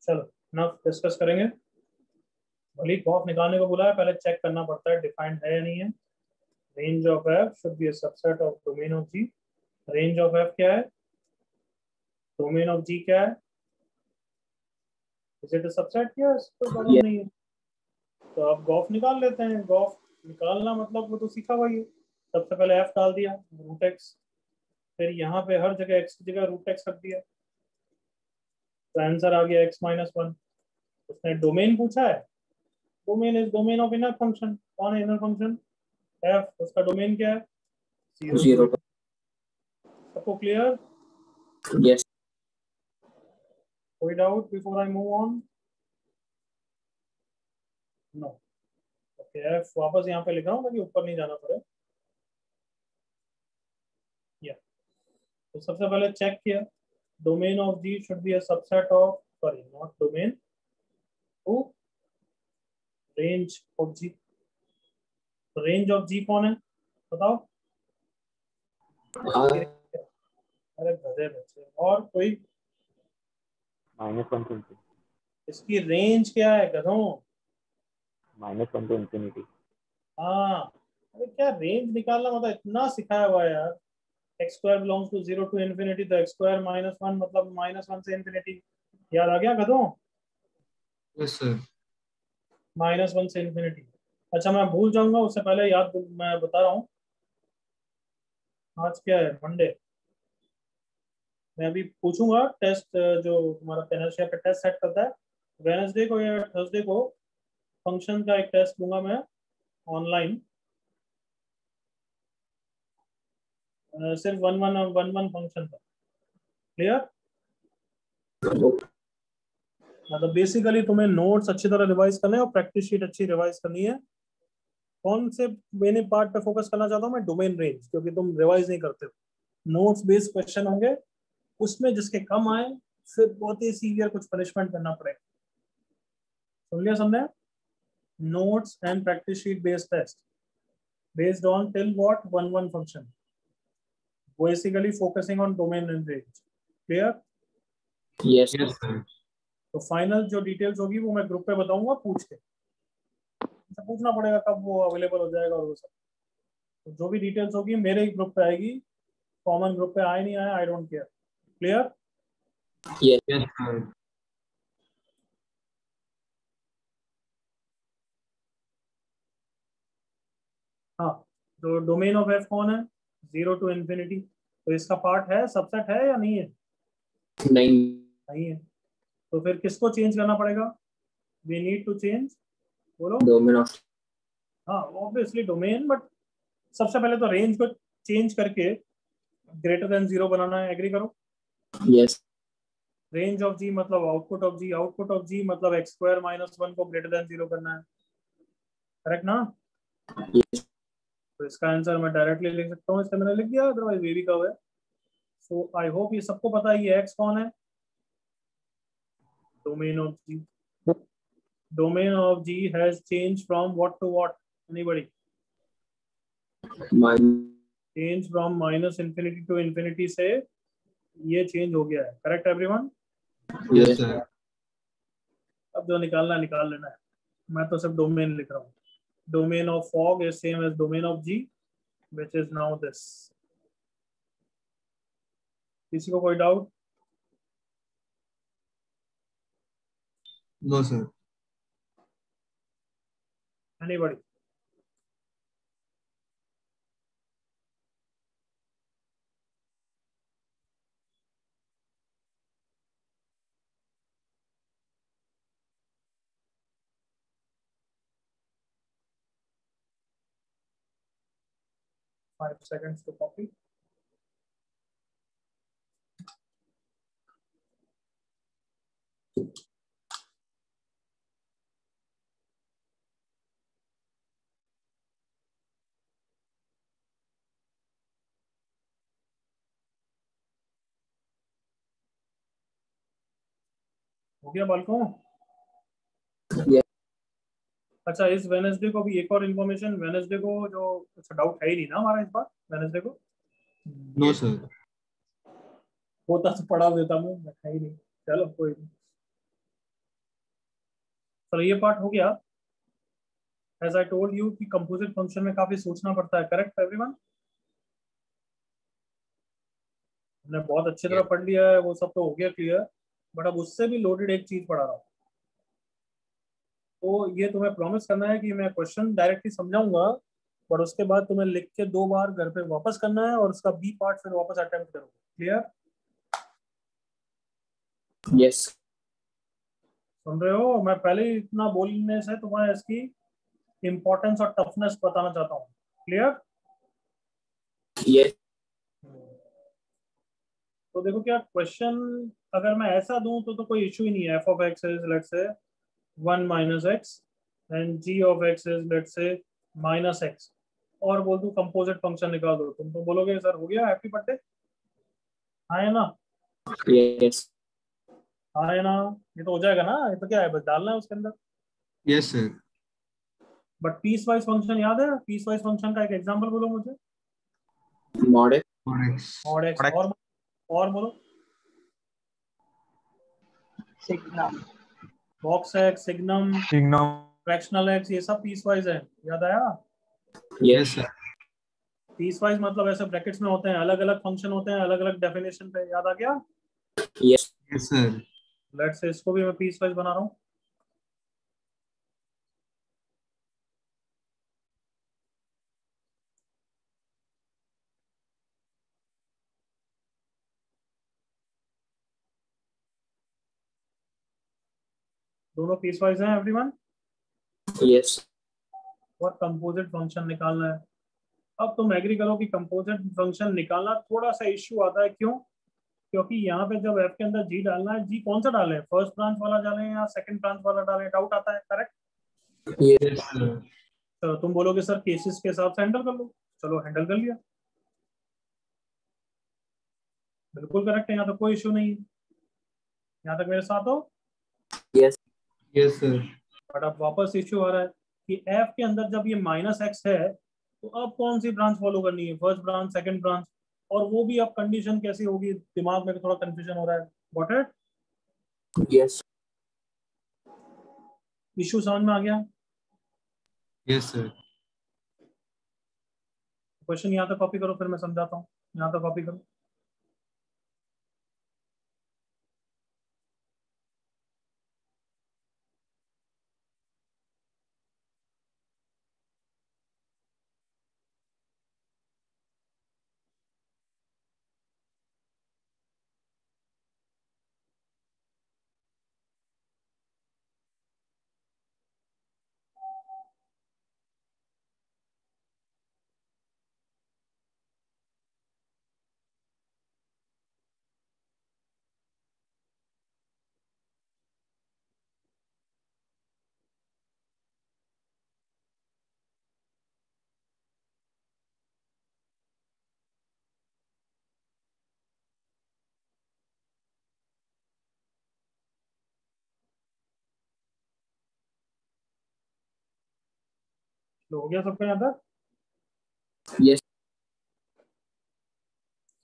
चलो ना डिस्कस करेंगे। भले गॉफ निकालने को बोला है, पहले चेक करना पड़ता है डिफाइंड है या नहीं है। Range of F should be a subset of domain of ji. Range of F क्या है, डोमेन ऑफ जी क्या है, इज इट अ सबसेट? क्या कोई प्रॉब्लम Yes. नहीं है। तो अब गॉफ निकाल लेते हैं। गॉफ निकालना मतलब वो तो सीखा हुआ ही है। सबसे पहले एफ डाल दिया, रूट एक्स, फिर यहाँ पे हर जगह एक्स की जगह रूट एक्स रख दिया, तो आंसर आ गया एक्स माइनस वन। उसने डोमेन पूछा है, domain is domain of inner function. कौन है इनर फंक्शन? एफ, उसका डोमेन क्या है? 0 to सबको क्लियर? yes. कोई doubt before I move on? No. Okay, F वापस यहाँ पे लिख रहा हूँ ताकि ऊपर नहीं जाना पड़े। या तो सबसे पहले चेक किया, domain of ji should be a subset of, sorry not domain, to range of ji. Range of g कौन है बताओ? अरे गधे बच्चे, और कोई? -1 to इसकी रेंज क्या है गधों? -1 to infinity. हाँ, अरे क्या रेंज निकालना मतलब इतना सिखाया हुआ है यार। X square belongs to 0 to infinity, तो एक्स स्क्वायर माइनस वन मतलब -1 से इन्फिनिटी। याद आ गया गधों? Yes, sir. -1 से इन्फिनिटी। अच्छा मैं भूल जाऊंगा उससे पहले याद, मैं बता रहा हूँ आज क्या है, मंडे। मैं अभी पूछूंगा टेस्ट, जो तुम्हारा पेनर्शिया पे टेस्ट सेट करता है, वेनसडे को या थर्सडे को फंक्शन का एक टेस्ट लूंगा मैं ऑनलाइन। सिर्फ one one one one function का। क्लियर? मतलब बेसिकली तुम्हें नोट्स अच्छी तरह रिवाइज करने हैं और प्रैक्टिस शीट अच्छी रिवाइज करनी है। कौन से मैंने पार्ट पे फोकस करना चाहता हूँ मैं? डोमेन रेंज, क्योंकि तुम रिवाइज नहीं करते हो। नोट्स बेस्ड क्वेश्चन होंगे, उसमें जिसके कम आए फिर बहुत ही सीवियर कुछ पनिशमेंट करना पड़ेगा। सुन लिया समझे? Notes and practice sheet based test based on till what one one function, basically focusing on domain and range. Clear? Yes. Yes, sir. तो फाइनल जो डिटेल्स होगी वो मैं ग्रुप पे बताऊंगा, पूछ के पूछना पड़ेगा कब वो अवेलेबल हो जाएगा और वो सब। तो जो भी डिटेल्स होगी मेरे ही ग्रुप पे आएगी, कॉमन ग्रुप पे आए नहीं आए I don't care. Clear? Yes. Yes, sir. हाँ, तो डोमेन ऑफ एफ कौन है? 0 to infinity। तो इसका पार्ट है, सबसेट है या नहीं है? नहीं। नहीं है। तो फिर किसको चेंज करना पड़ेगा? वी नीड टू चेंज, बोलो। डोमेन ऑफ हाँ, ऑब्वियसली डोमेन, बट सबसे पहले तो रेंज को चेंज करके ग्रेटर देन 0 बनाना है। एग्री करो। यस। रेंज ऑफ जी मतलब output of g, output of g मतलब एक्स स्क्वायर माइनस 1 को ग्रेटर देन 0 करना है। करेक्ट ना? यस। तो इसका आंसर मैं डायरेक्टली लिख सकता हूँ, इसका मैंने लिख दिया, अदरवाइज वे भी कव है। सो आई होप ये सबको पता है ये एक्स कौन है। Domain of ji, domain of G has change from what to what? Anybody? Minus. Change from minus infinity to infinity से ये चेंज हो गया है। Correct everyone? Yes, sir. अब जो निकालना निकाल लेना है, मैं तो सिर्फ डोमेन लिख रहा हूँ। Domain of fog is same as domain of G, which is now this. किसी को कोई doubt? No, sir. Anybody? 5 seconds to copy. हो गया बालकों? Yes. अच्छा, इस वेनेसडे को भी एक और इन्फॉर्मेशन। वेनेसडे को जो, अच्छा डाउट है ही नहीं ना हमारा इस बार वेनेसडे को? No, sir. होता तो पढ़ा देता मैं, है ही नहीं। चलो कोई नहीं। चलो ये पार्ट हो गया। एज आई टोल्ड यू कि कंपोजिट फंक्शन में काफी सोचना पड़ता है। Correct everyone? हमने बहुत अच्छी तरह Yeah. पढ़ लिया है, वो सब तो हो गया क्लियर। बट अब उससे भी लोडेड एक चीज पढ़ा रहा हूँ। तो ये तुम्हें प्रॉमिस करना है कि मैं क्वेश्चन डायरेक्टली समझाऊंगा, बट उसके बाद तुम्हें लिख के 2 बार घर पे वापस करना है और उसका बी पार्ट फिर वापस अटेम्प्ट करोगे। क्लियर? Yes. सुन रहे हो? मैं पहले ही इतना बोलने से तुम्हें इसकी इंपॉर्टेंस और टफनेस बताना चाहता हूँ। क्लियर? Yes. तो देखो क्या क्वेश्चन अगर मैं ऐसा दूं तो कोई इशू ही नहीं है। F of X is let's say 1 minus X and G of X is let's say minus X, और बोल दूं कंपोजिट फंक्शन निकाल दो, तुम तो बोलोगे सर हो गया, हैप्पी बर्थडे। हाँ है ना? Yes. हाँ है ना? ये तो हो जाएगा ना, ये तो क्या है, बस डालना है उसके अंदर। Yes, sir. But peace wise function याद है? पीस वाइज फंक्शन का एक एग्जांपल बोलो मुझे। Mod X. Correct. Mod x, और बोलो। Signum, box x, signum, fractional x, ये सब पीस वाइज है। याद आया? Yes. Yes, sir. Piecewise मतलब ऐसे ब्रैकेट्स में होते हैं, अलग अलग फंक्शन होते हैं, अलग अलग डेफिनेशन पे। याद आ गया? Yes. Yes, sir. Let's say इसको भी मैं पीस वाइज बना रहा हूँ। दोनों पीस वाइज हैं एवरीवन? Yes. और कंपोजिट फंक्शन निकालना है। अब तुम एग्री करो कि कंपोजिट फंक्शन निकालना थोड़ा सा इश्यू आता है। क्यों? क्योंकि यहाँ पे जब एफ के अंदर जी डालना है, जी कौन सा डालें, फर्स्ट ब्रांच वाला डालें या सेकंड ब्रांच वाला डालें, डाउट आता है। करेक्ट? Yes. Yes, sir. तो तुम बोलोगे सर केसेस के हिसाब से हैंडल कर लो। चलो हैंडल कर लिया, बिल्कुल करेक्ट है, यहाँ तो कोई इशू नहीं है। यहाँ तक मेरे साथ हो? Yes. Yes, sir. बट अब वापस इश्यू आ रहा है कि एफ के अंदर जब ये माइनस एक्स है तो अब कौन सी ब्रांच फॉलो करनी है, फर्स्ट ब्रांच सेकंड ब्रांच, और वो भी अब कंडीशन कैसी होगी, दिमाग में थोड़ा कंफ्यूजन हो रहा है। Got it? Yes. इशू समझ में आ गया? Yes, sir. क्वेश्चन यहाँ तक कॉपी करो, फिर मैं समझाता हूँ। यहाँ तक कॉपी करो। तो हो गया सबका यहाँ तक? Yes.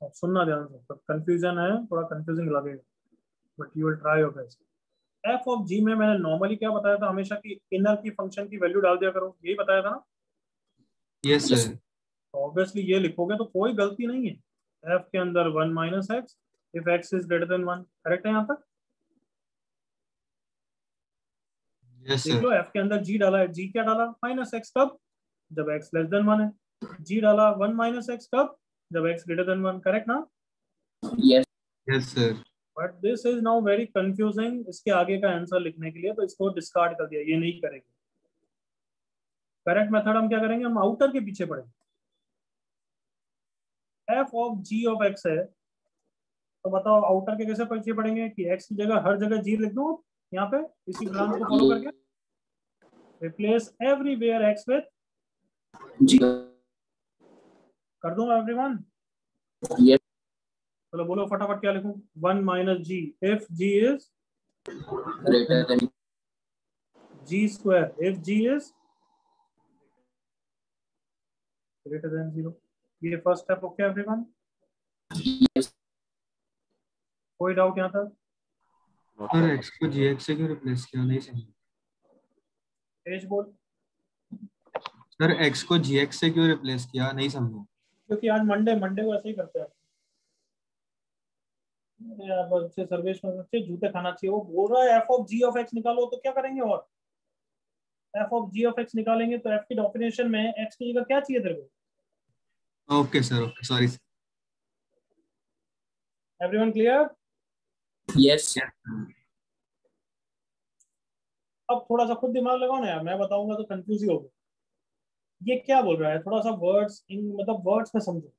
अब सुनना ध्यान से, तो कंफ्यूजन है, थोड़ा कंफ्यूजिंग लगेगा, but you will try your best. F of g में मैंने नॉर्मली क्या बताया था, हमेशा की इनर की फंक्शन की वैल्यू डाल दिया करो, यही बताया था ना? Yes, Yes. sir. तो ऑब्वियसली ये लिखोगे तो कोई गलती नहीं है। एफ के अंदर 1 minus x if x is greater than 1, correct है यहाँ तक? Yes, देख sir. लो, एफ के अंदर जी डाला है, जी क्या डाला? माइनस एक्स, कब? जब एक्स लेस देन 1 है। जी डाला 1 माइनस एक्स, कब? जब एक्स ग्रेटर देन 1, करेक्ट ना? Yes. Yes, sir. But this is now very confusing इसके आगे का आंसर लिखने के लिए, तो इसको डिस्कार्ड कर दिया, ये नहीं करेंगे। करेक्ट मेथड हम क्या करेंगे, हम आउटर के पीछे पढ़ेंगे। F of G of X है, तो बताओ आउटर के कैसे पीछे पढ़ेंगे कि एक्स की जगह हर जगह जी लिख दूं यहाँ पे, इसी ब्रांच को फॉलो करके replace everywhere x with G. कर दूंगा एवरीवन। Yes. चलो बोलो फटाफट, क्या लिखूं? 1 minus G if G is Greater than. G square if G is greater than 0। ये first step okay everyone? Yes. कोई डाउट यहाँ तक? सर x को gx से क्यों रिप्लेस किया, नहीं समझा। एज बोल। सर x को gx से क्यों रिप्लेस किया, नहीं समझा। क्योंकि आज मंडे को ऐसे ही करते हैं यार, बच्चे सर्वेश में बच्चे जूते खाना चाहिए। वो बोल रहा है F of G of X निकालो, तो क्या करेंगे? और F of G of X निकालेंगे तो एफ की डेफिनेशन में एक्स की जगह क्या चाहिए तेरे को? Okay sir, okay, sorry sir. Everyone clear? Yes. अब थोड़ा सा खुद दिमाग लगाओ ना यार, मैं बताऊंगा तो कंफ्यूज ही होगा। ये क्या बोल रहा है, थोड़ा सा वर्ड्स मतलब वर्ड्स में समझो।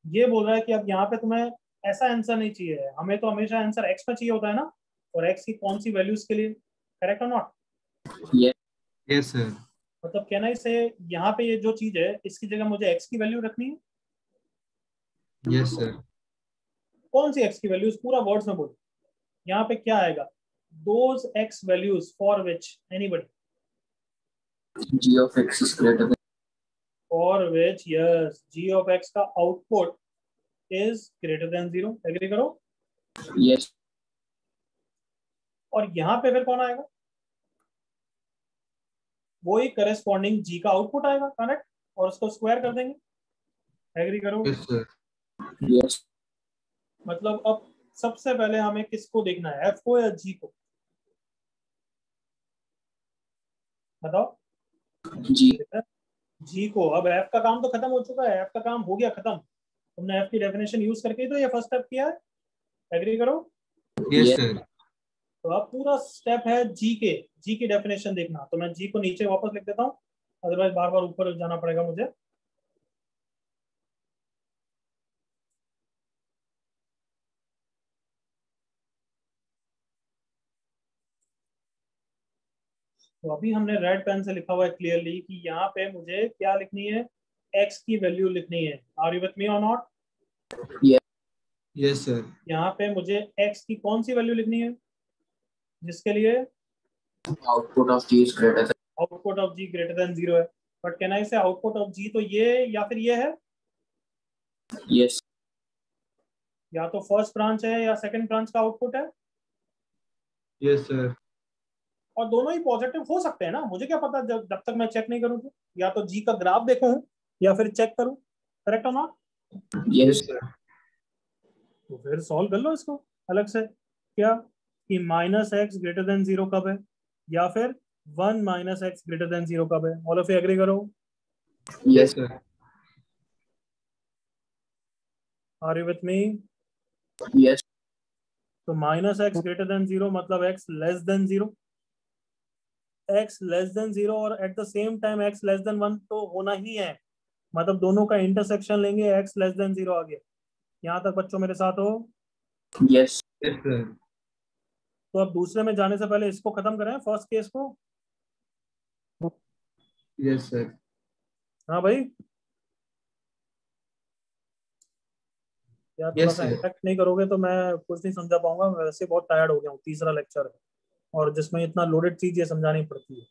ये बोल रहा है कि अब यहाँ पे तुम्हें ऐसा आंसर नहीं चाहिए, हमें तो हमेशा आंसर एक्स में चाहिए होता है ना, और एक्स की कौन सी वैल्यूज के लिए, करेक्ट और नॉट? Yes. Yes sir. मतलब कहना इसे, यहाँ पे ये जो चीज है इसकी जगह मुझे एक्स की वैल्यू रखनी है। Yes sir. कौन सी एक्स की वैल्यूज, पूरा वर्ड्स में बोलो। यहाँ पे क्या आएगा? Those x values for which anybody, G of x is greater than. For which yes g of x का output is greater than 0, agree करो? Yes. और यहाँ पे फिर कौन आएगा? वो ही करस्पॉन्डिंग जी का आउटपुट आएगा, करेक्ट, और उसको स्क्वायर कर देंगे, एग्री करो? Yes sir. Yes. मतलब अब सबसे पहले हमें किसको देखना है, एफ को या जी को? बताओ। G. जी को। अब एफ का काम तो खत्म हो चुका है, एफ का काम हो गया खत्म, तुमने एफ की डेफिनेशन यूज करके ही तो ये फर्स्ट स्टेप किया है, एग्री करो? Yes Yes. सर। तो अब पूरा स्टेप है जी की डेफिनेशन देखना। तो मैं जी को नीचे वापस लिख देता हूँ, अदरवाइज बार बार ऊपर जाना पड़ेगा मुझे। तो अभी हमने रेड पेन से लिखा हुआ है क्लियरली कि यहाँ पे मुझे क्या लिखनी है, एक्स की वैल्यू लिखनी है। आर यू विथ मी और नॉट? Yes sir. यहाँ पे मुझे एक्स की कौन सी वैल्यू लिखनी है, जिसके लिए Output of G is greater than. Output of G greater than 0 है। बट कहना इसे आउटपुट ऑफ जी तो ये या फिर ये है, Yes. या तो फर्स्ट ब्रांच है या सेकंड ब्रांच का आउटपुट है, यस सर। और दोनों ही पॉजिटिव हो सकते हैं ना, मुझे क्या पता जब तक मैं चेक नहीं करूँ तो। या तो जी का ग्राफ देखूं या फिर चेक करूं, करेक्ट और नॉट? Yes. सर। तो फिर सॉल्व कर लो इसको अलग से। क्या कि माइनस एक्स ग्रेटर देन 0 कब है, या फिर 1 माइनस एक्स ग्रेटर देन 0 कब है? ऑल ऑफ यू एग्री करो? Yes sir. Are you with me? Yes. तो माइनस एक्स ग्रेटर देन 0 मतलब X less than 0, X less than 0 और at the same time X less than 1 तो होना ही है, मतलब दोनों का इंटरसेक्शन लेंगे, एक्स लेस देन 0 आ गया। यहाँ तक बच्चों मेरे साथ हो? Yes. Yes sir. तो अब दूसरे में जाने से पहले इसको खत्म करें, फर्स्ट केस को। Yes sir. हाँ भाई, यार थोड़ा Yes, सा sir. इफेक्ट नहीं करोगे तो मैं कुछ नहीं समझा पाऊंगा, वैसे बहुत टायर्ड हो गया हूँ, तीसरा लेक्चर है और जिसमें इतना लोडेड चीज ये समझानी पड़ती है।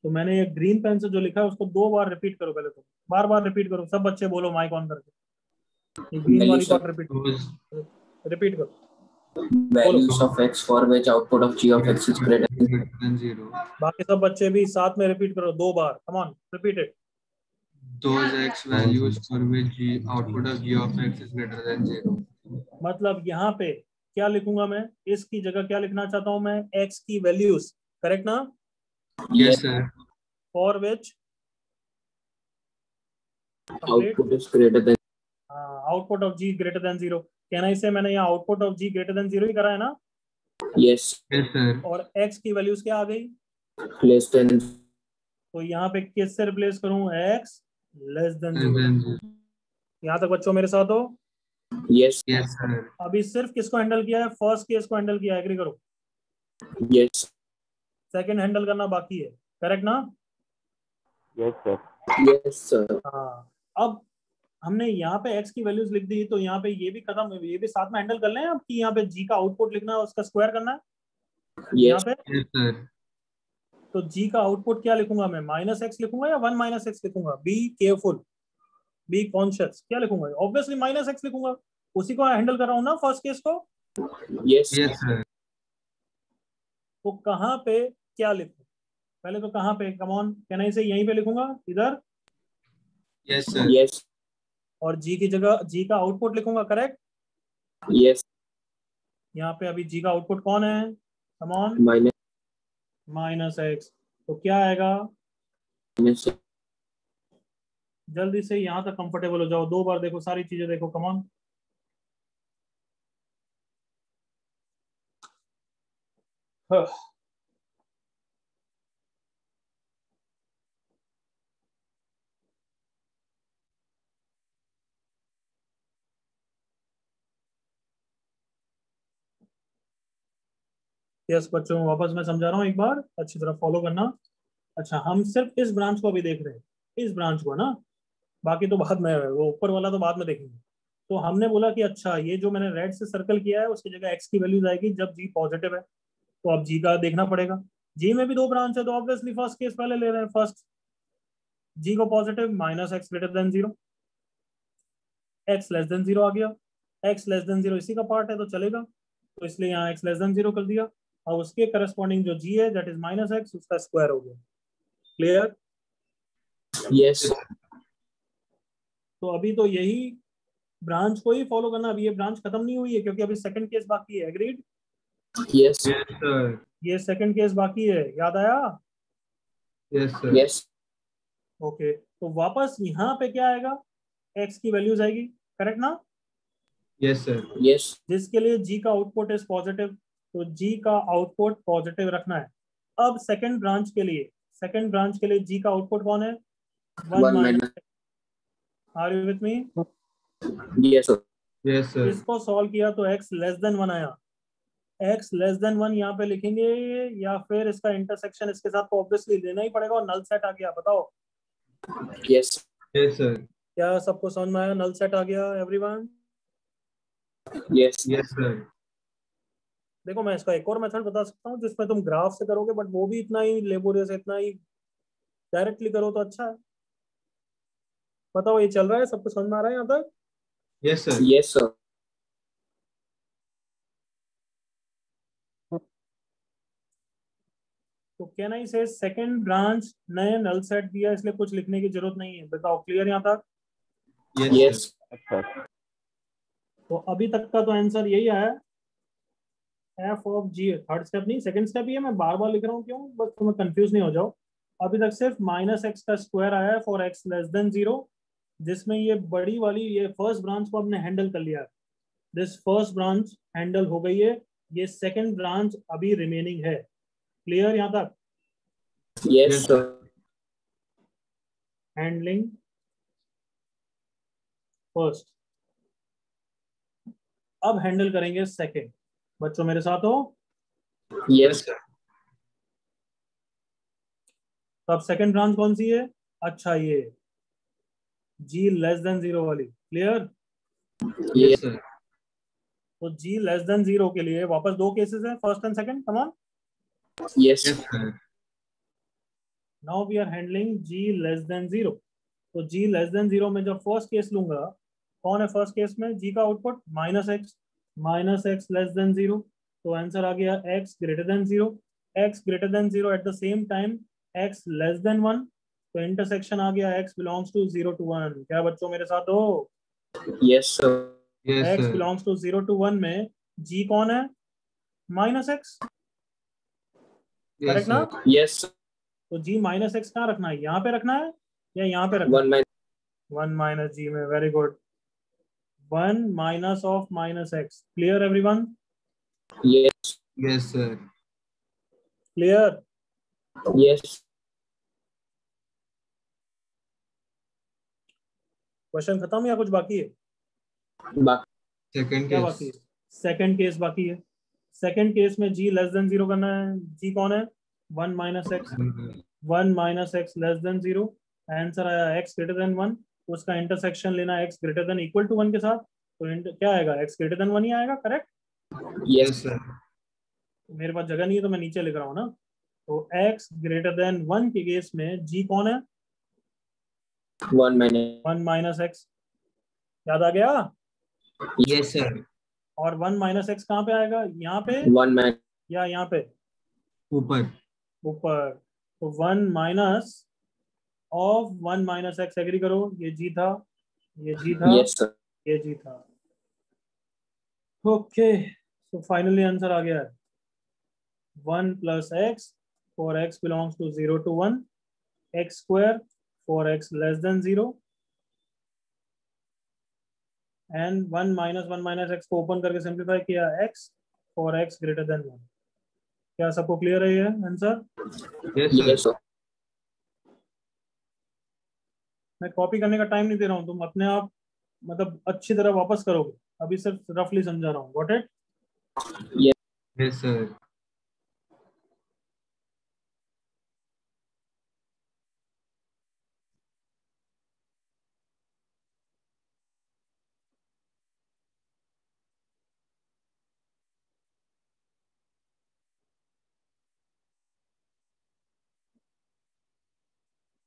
तो मैंने ये ग्रीन पेन से जो लिखा है उसको 2 बार रिपीट करो, पहले तो बार बार रिपीट करो, सब बच्चे बोलो माइक ऑन करके, ये ग्रीन वाली पार्ट रिपीट करो। values of x for which output of g of x is greater than 0. बाकी सब बच्चे भी साथ में रिपीट करो 2 बार, come on repeat it. Those x values for which g output of g of x is greater than 0. मतलब यहाँ पे क्या लिखूंगा मैं, इसकी जगह क्या लिखना चाहता हूं मैं, x की वैल्यूज, करेक्ट ना, Yes sir. For which output is greater than output of g greater than 0। कहना इसे मैंने यहाँ output of g greater than 0 ही करा है ना, yes Yes sir. और x की वैल्यूज क्या आ गई, less than तो यहाँ पे किससे रिप्लेस करूं, x less than Less 0। than 0. यहाँ तक बच्चों मेरे साथ हो। yes Yes sir. अभी सिर्फ किसको हैंडल किया है, फर्स्ट केस को हैंडल किया है, एग्री करो, yes सेकंड हैंडल करना बाकी है, करेक्ट ना। yes sir yes sir हाँ, अब हमने यहाँ पे x की वैल्यूज लिख दी, तो यहाँ पे ये भी खत्म, ये भी साथ में हैंडल कर लें अब कि यहाँ पे g का आउटपुट लिखना है, उसका स्क्वायर करना है यहाँ yes पे। Yes sir. तो g का आउटपुट क्या लिखूंगा मैं, -x लिखूंगा या 1 - x लिखूंगा, बी केयरफुल, बी कॉन्शियस, क्या लिखूंगा, ऑब्वियसली -x लिखूंगा, उसी को हैंडल कर रहा हूँ ना फर्स्ट केस को। yes Yes sir. तो कहाँ पे क्या लिखूं, पहले तो कहाँ पे, कम ऑन, कहना इसे यहीं पे लिखूंगा इधर, Yes sir. yes और g की जगह g का आउटपुट लिखूंगा, करेक्ट। yes यहाँ पे अभी g का आउटपुट कौन है, कम ऑन, minus -x, तो क्या आएगा, minus जल्दी से यहाँ तक कंफर्टेबल हो जाओ, 2 बार देखो, सारी चीजें देखो, कम ऑन। यस बच्चों, वापस मैं समझा रहा हूँ, एक बार अच्छी तरह फॉलो करना। अच्छा, हम सिर्फ इस ब्रांच को अभी देख रहे हैं, इस ब्रांच को ना, बाकी तो बाद में, वो ऊपर वाला तो बाद में देखेंगे। तो हमने बोला कि अच्छा, ये जो मैंने रेड से सर्कल किया है उसकी जगह x की वैल्यूज आएगी जब g पॉजिटिव है, तो अब g का देखना पड़ेगा। g में भी 2 ब्रांच है, तो ऑब्वियसली फर्स्ट केस पहले ले रहे हैं, फर्स्ट g को positive, -x greater than 0, x less than 0 आ गया, x लेस देन 0 इसी का पार्ट है तो चलेगा, तो इसलिए यहाँ x लेस देन 0 कर दिया, और उसके करस्पॉन्डिंग जो g है दैट इज -x, उसका स्क्वायर हो गया, क्लियर। yes तो अभी तो यही ब्रांच को ही फॉलो करना, अभी ये ब्रांच खत्म नहीं हुई है क्योंकि अभी सेकंड केस बाकी है, एग्रीड, yes Yes sir. ये सेकंड केस बाकी है, याद आया, Yes sir. yes okay. तो वापस यहाँ पे क्या आएगा, x की वैल्यूज आएगी, करेक्ट ना, Yes sir. yes जिसके लिए g का आउटपुट इज पॉजिटिव, तो g का आउटपुट पॉजिटिव रखना है। अब सेकंड ब्रांच के लिए, सेकंड ब्रांच के लिए g का आउटपुट कौन है, 1 1 minus are you with me, yes sir Yes sir. इसको सॉल्व किया तो x लेस देन 1 आया, x लेस देन 1 यहाँ पे लिखेंगे, या फिर इसका इंटरसेक्शन इसके साथ तो ऑब्वियसली लेना ही पड़ेगा, और नल सेट आ गया, बताओ yes Yes sir. क्या सबको समझ में आया, नल सेट आ गया एवरीवन। yes Yes sir. देखो मैं इसका एक और मेथड बता सकता हूँ जिसमें तुम ग्राफ से करोगे, बट वो भी इतना ही लेबोरियस है, इतना ही डायरेक्टली करो तो अच्छा है। बताओ ये चल रहा है, सबको समझ में आ रहा है यहाँ तक, Yes sir. yes sir तो कैन आई से सेकंड ब्रांच नए नल सेट दिया, इसलिए कुछ लिखने की जरूरत नहीं है, बताओ क्लियर यहाँ तक। Yes yes sir. अच्छा तो अभी तक का तो आंसर यही आया, F of G, third step नहीं सेकंड स्टेप ही है, मैं बार बार लिख रहा हूँ क्यों, बस तुम्हें कंफ्यूज नहीं हो जाओ। अभी तक सिर्फ -x का स्क्वायर आया है फॉर x लेस देन 0, जिसमें ये बड़ी वाली ये फर्स्ट ब्रांच को हमने हैंडल कर लिया है, दिस फर्स्ट ब्रांच हैंडल हो गई है, ये सेकंड ब्रांच अभी रिमेनिंग है, क्लियर यहाँ तक, yes sir हैंडलिंग फर्स्ट। अब हैंडल करेंगे सेकंड, बच्चों मेरे साथ हो, yes sir. तो अब सेकंड ब्रांच कौन सी है, अच्छा ये g लेस देन 0 वाली, क्लियर। Yes sir. तो g लेस देन 0 के लिए वापस 2 केसेस हैं, first and second, come on, yes Yes sir. Now we are handling g less than 0। तो g लेस देन 0 में जब फर्स्ट केस लूंगा, कौन है फर्स्ट केस में? g का output minus X less than 0। तो आंसर आ गया x greater than 0। x greater than 0 eight the same time x less than 1। तो इंटरसेक्शन आ गया x बिलोंग्स टू 0 to 1। क्या बच्चों मेरे साथ हो? Yes, sir. Yes, x sir. Belongs to 0 to 1 में g कौन है? माइनस एक्स, Yes, करेक्ट ना? sir. Yes, sir. तो g माइनस एक्स कहाँ रखना है? यहाँ पे रखना है या यहाँ पे रखना है? 1 minus. 1 माइनस जी में, very good. 1 minus of minus x. Clear everyone? Yes. Yes, sir. Clear? Yes. Question खत्म या कुछ बाकी है? Back. Second क्या case. बाकी है? सेकंड केस बाकी है। सेकंड केस में g लेस देन 0 करना है। g कौन है? 1 minus X. 1 minus X less than 0। Answer आया x ग्रेटर देन 1। उसका इंटरसेक्शन लेना x greater than equal to 1 के साथ। तो क्या आएगा? x ग्रेटर देन 1 ही आएगा, करेक्ट? Yes. Yes, sir. मेरे पास जगह नहीं है तो मैं नीचे लिख रहा हूँ ना। तो x ग्रेटर देन 1 के केस में g कौन है? 1 minus. 1 minus x. याद आ गया? Yes, sir. और 1 माइनस एक्स कहाँ पे आएगा? यहाँ पे 1 minus. या यहाँ पे? ऊपर. ऊपर। तो 1 minus of 1 minus X, agree करो। ये जी था, ये जी था, Yes, sir. ये जी था। ओके, तो फाइनली आंसर आ गया है 1 plus X for X belongs to 0 to 1, X square for X less than 0, and 1 minus X को ओपन करके सिंप्लीफाई किया X for X greater than 1। क्या सबको क्लियर है ये answer? Yes, sir. Yes, sir. मैं कॉपी करने का टाइम नहीं दे रहा हूँ, तुम अपने आप मतलब अच्छी तरह वापस करोगे। अभी सिर्फ रफली समझा रहा हूँ। Got it? Yes, sir.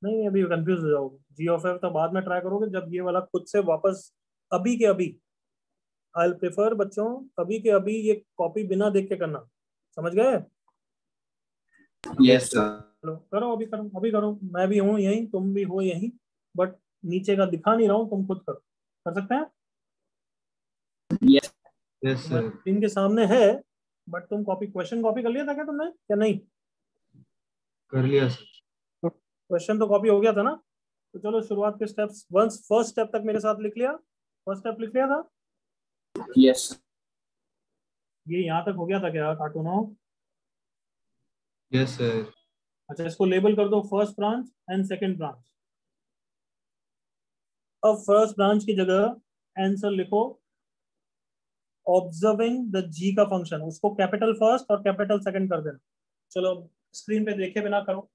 नहीं, अभी कंफ्यूज हो जाओगे। जी ऑफ एफ तो बाद में ट्राई करोगे जब ये वाला खुद से वापस। अभी के अभी आई प्रेफर बच्चों, अभी के अभी ये कॉपी बिना देख के करना। समझ गए? Yes, sir. चलो करो, अभी करो, अभी करो। मैं भी हूँ यहीं, तुम भी हो यहीं, बट नीचे का दिखा नहीं रहा हूँ, तुम खुद करो। कर सकते हैं? Yes. Yes, sir. इनके सामने है, बट तुम कॉपी, क्वेश्चन कॉपी कर लिया था क्या तुमने या नहीं? कर लिया सर. क्वेश्चन तो कॉपी हो गया था ना? तो चलो शुरुआत के स्टेप्स, वंस फर्स्ट स्टेप तक मेरे साथ लिख लिया। फर्स्ट स्टेप लिख लिया था? Yes. ये यहाँ तक हो गया था क्या कार्टूनो? Yes, sir. अच्छा, इसको लेबल कर दो first branch and second branch. अब फर्स्ट ब्रांच की जगह आंसर लिखो ऑब्जर्विंग द जी का फंक्शन, उसको कैपिटल फर्स्ट और कैपिटल सेकंड कर देना। चलो स्क्रीन पे देखे बिना करो।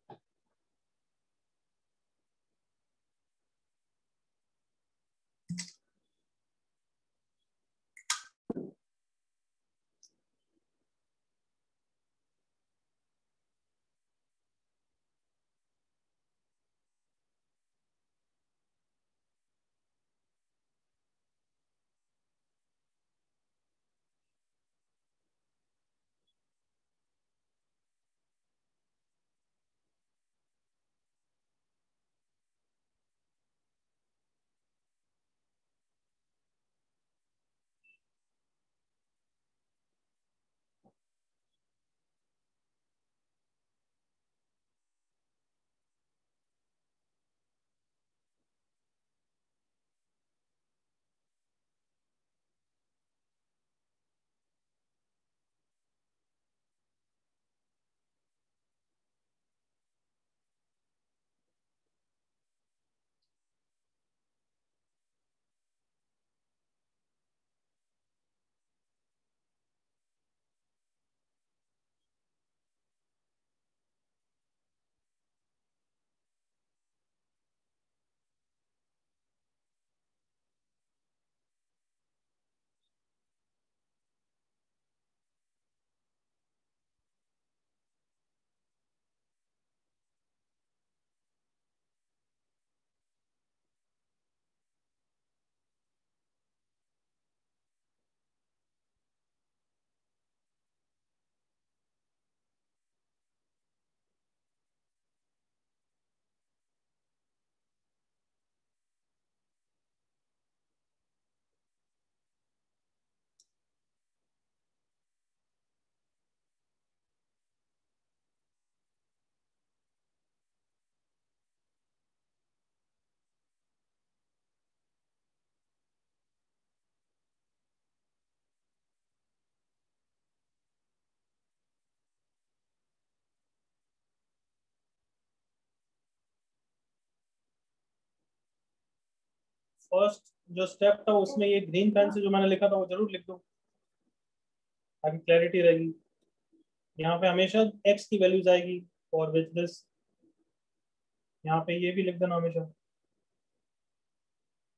फर्स्ट जो स्टेप था उसमें ये ग्रीन पेन से जो मैंने लिखा था वो जरूर लिख दो ताकि क्लैरिटी रहेगी। यहाँ पे हमेशा x की वैल्यूज आएगी फॉर विच दिस, यहाँ पे ये भी लिख देना हमेशा,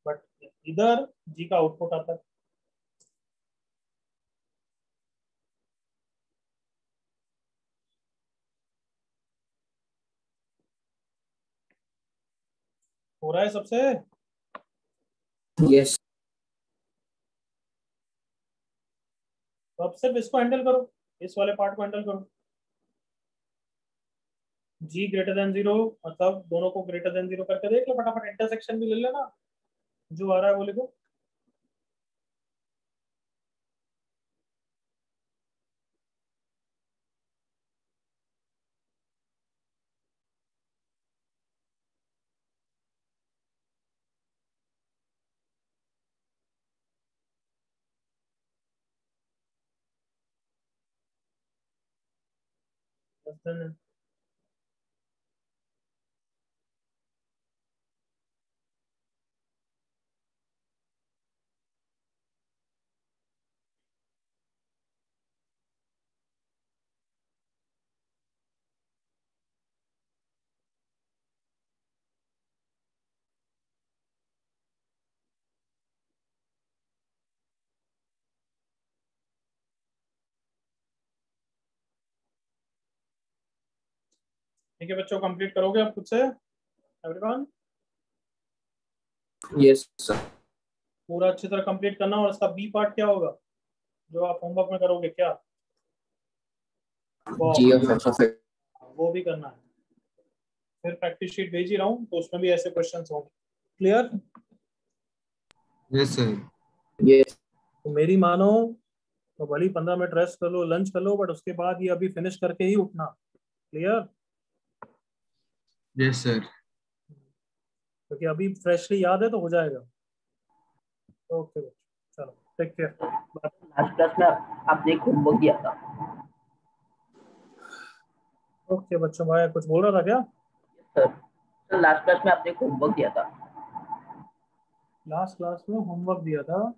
बट इधर g का आउटपुट आता है। हो रहा है सबसे? Yes. तो अब सिर्फ इसको हैंडल करो, इस वाले पार्ट को हैंडल करो। g ग्रेटर देन 0 मतलब दोनों को ग्रेटर देन 0 करके देख लो, फटाफट इंटरसेक्शन भी ले लेना, जो आ रहा है वो लिखो। ठीक है बच्चों, कंप्लीट करोगे आप खुद से एवरीवन? Yes, sir. पूरा अच्छी तरह कंप्लीट करना। और इसका बी पार्ट क्या होगा जो आप होमवर्क में करोगे? क्या G of f of x. वो भी करना है। फिर प्रैक्टिस शीट भेज ही रहा हूँ तो उसमें भी ऐसे क्वेश्चंस होंगे। क्लियर? Yes, sir. Yes. तो मेरी मानो तो भली 15 मिनट रेस्ट कर लो, लंच कर लो, बट उसके बाद ये अभी फिनिश करके ही उठना। क्लियर? Yes, sir. क्योंकि अभी फ्रेशली याद है तो हो जाएगा। ओके चलो, टेक केयर। लास्ट क्लास में आपने एक होमवर्क दिया था। ओके बच्चों, भाई कुछ बोल रहा था क्या? सर लास्ट क्लास में आपने एक होमवर्क दिया था। लास्ट क्लास में होमवर्क दिया था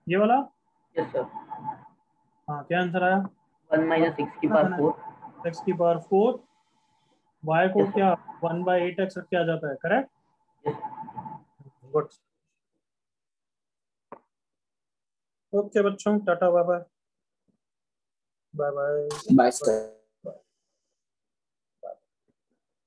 ये वाला? Yes sir. हाँ, क्या आंसर आया? 1 - x की पावर 4। x की पावर 4 y को Yes, sir. क्या 1/8x रख के आ जाता है, करेक्ट? गुड। ओके बच्चों, tata bye bye. Bye bye. Bye, sir.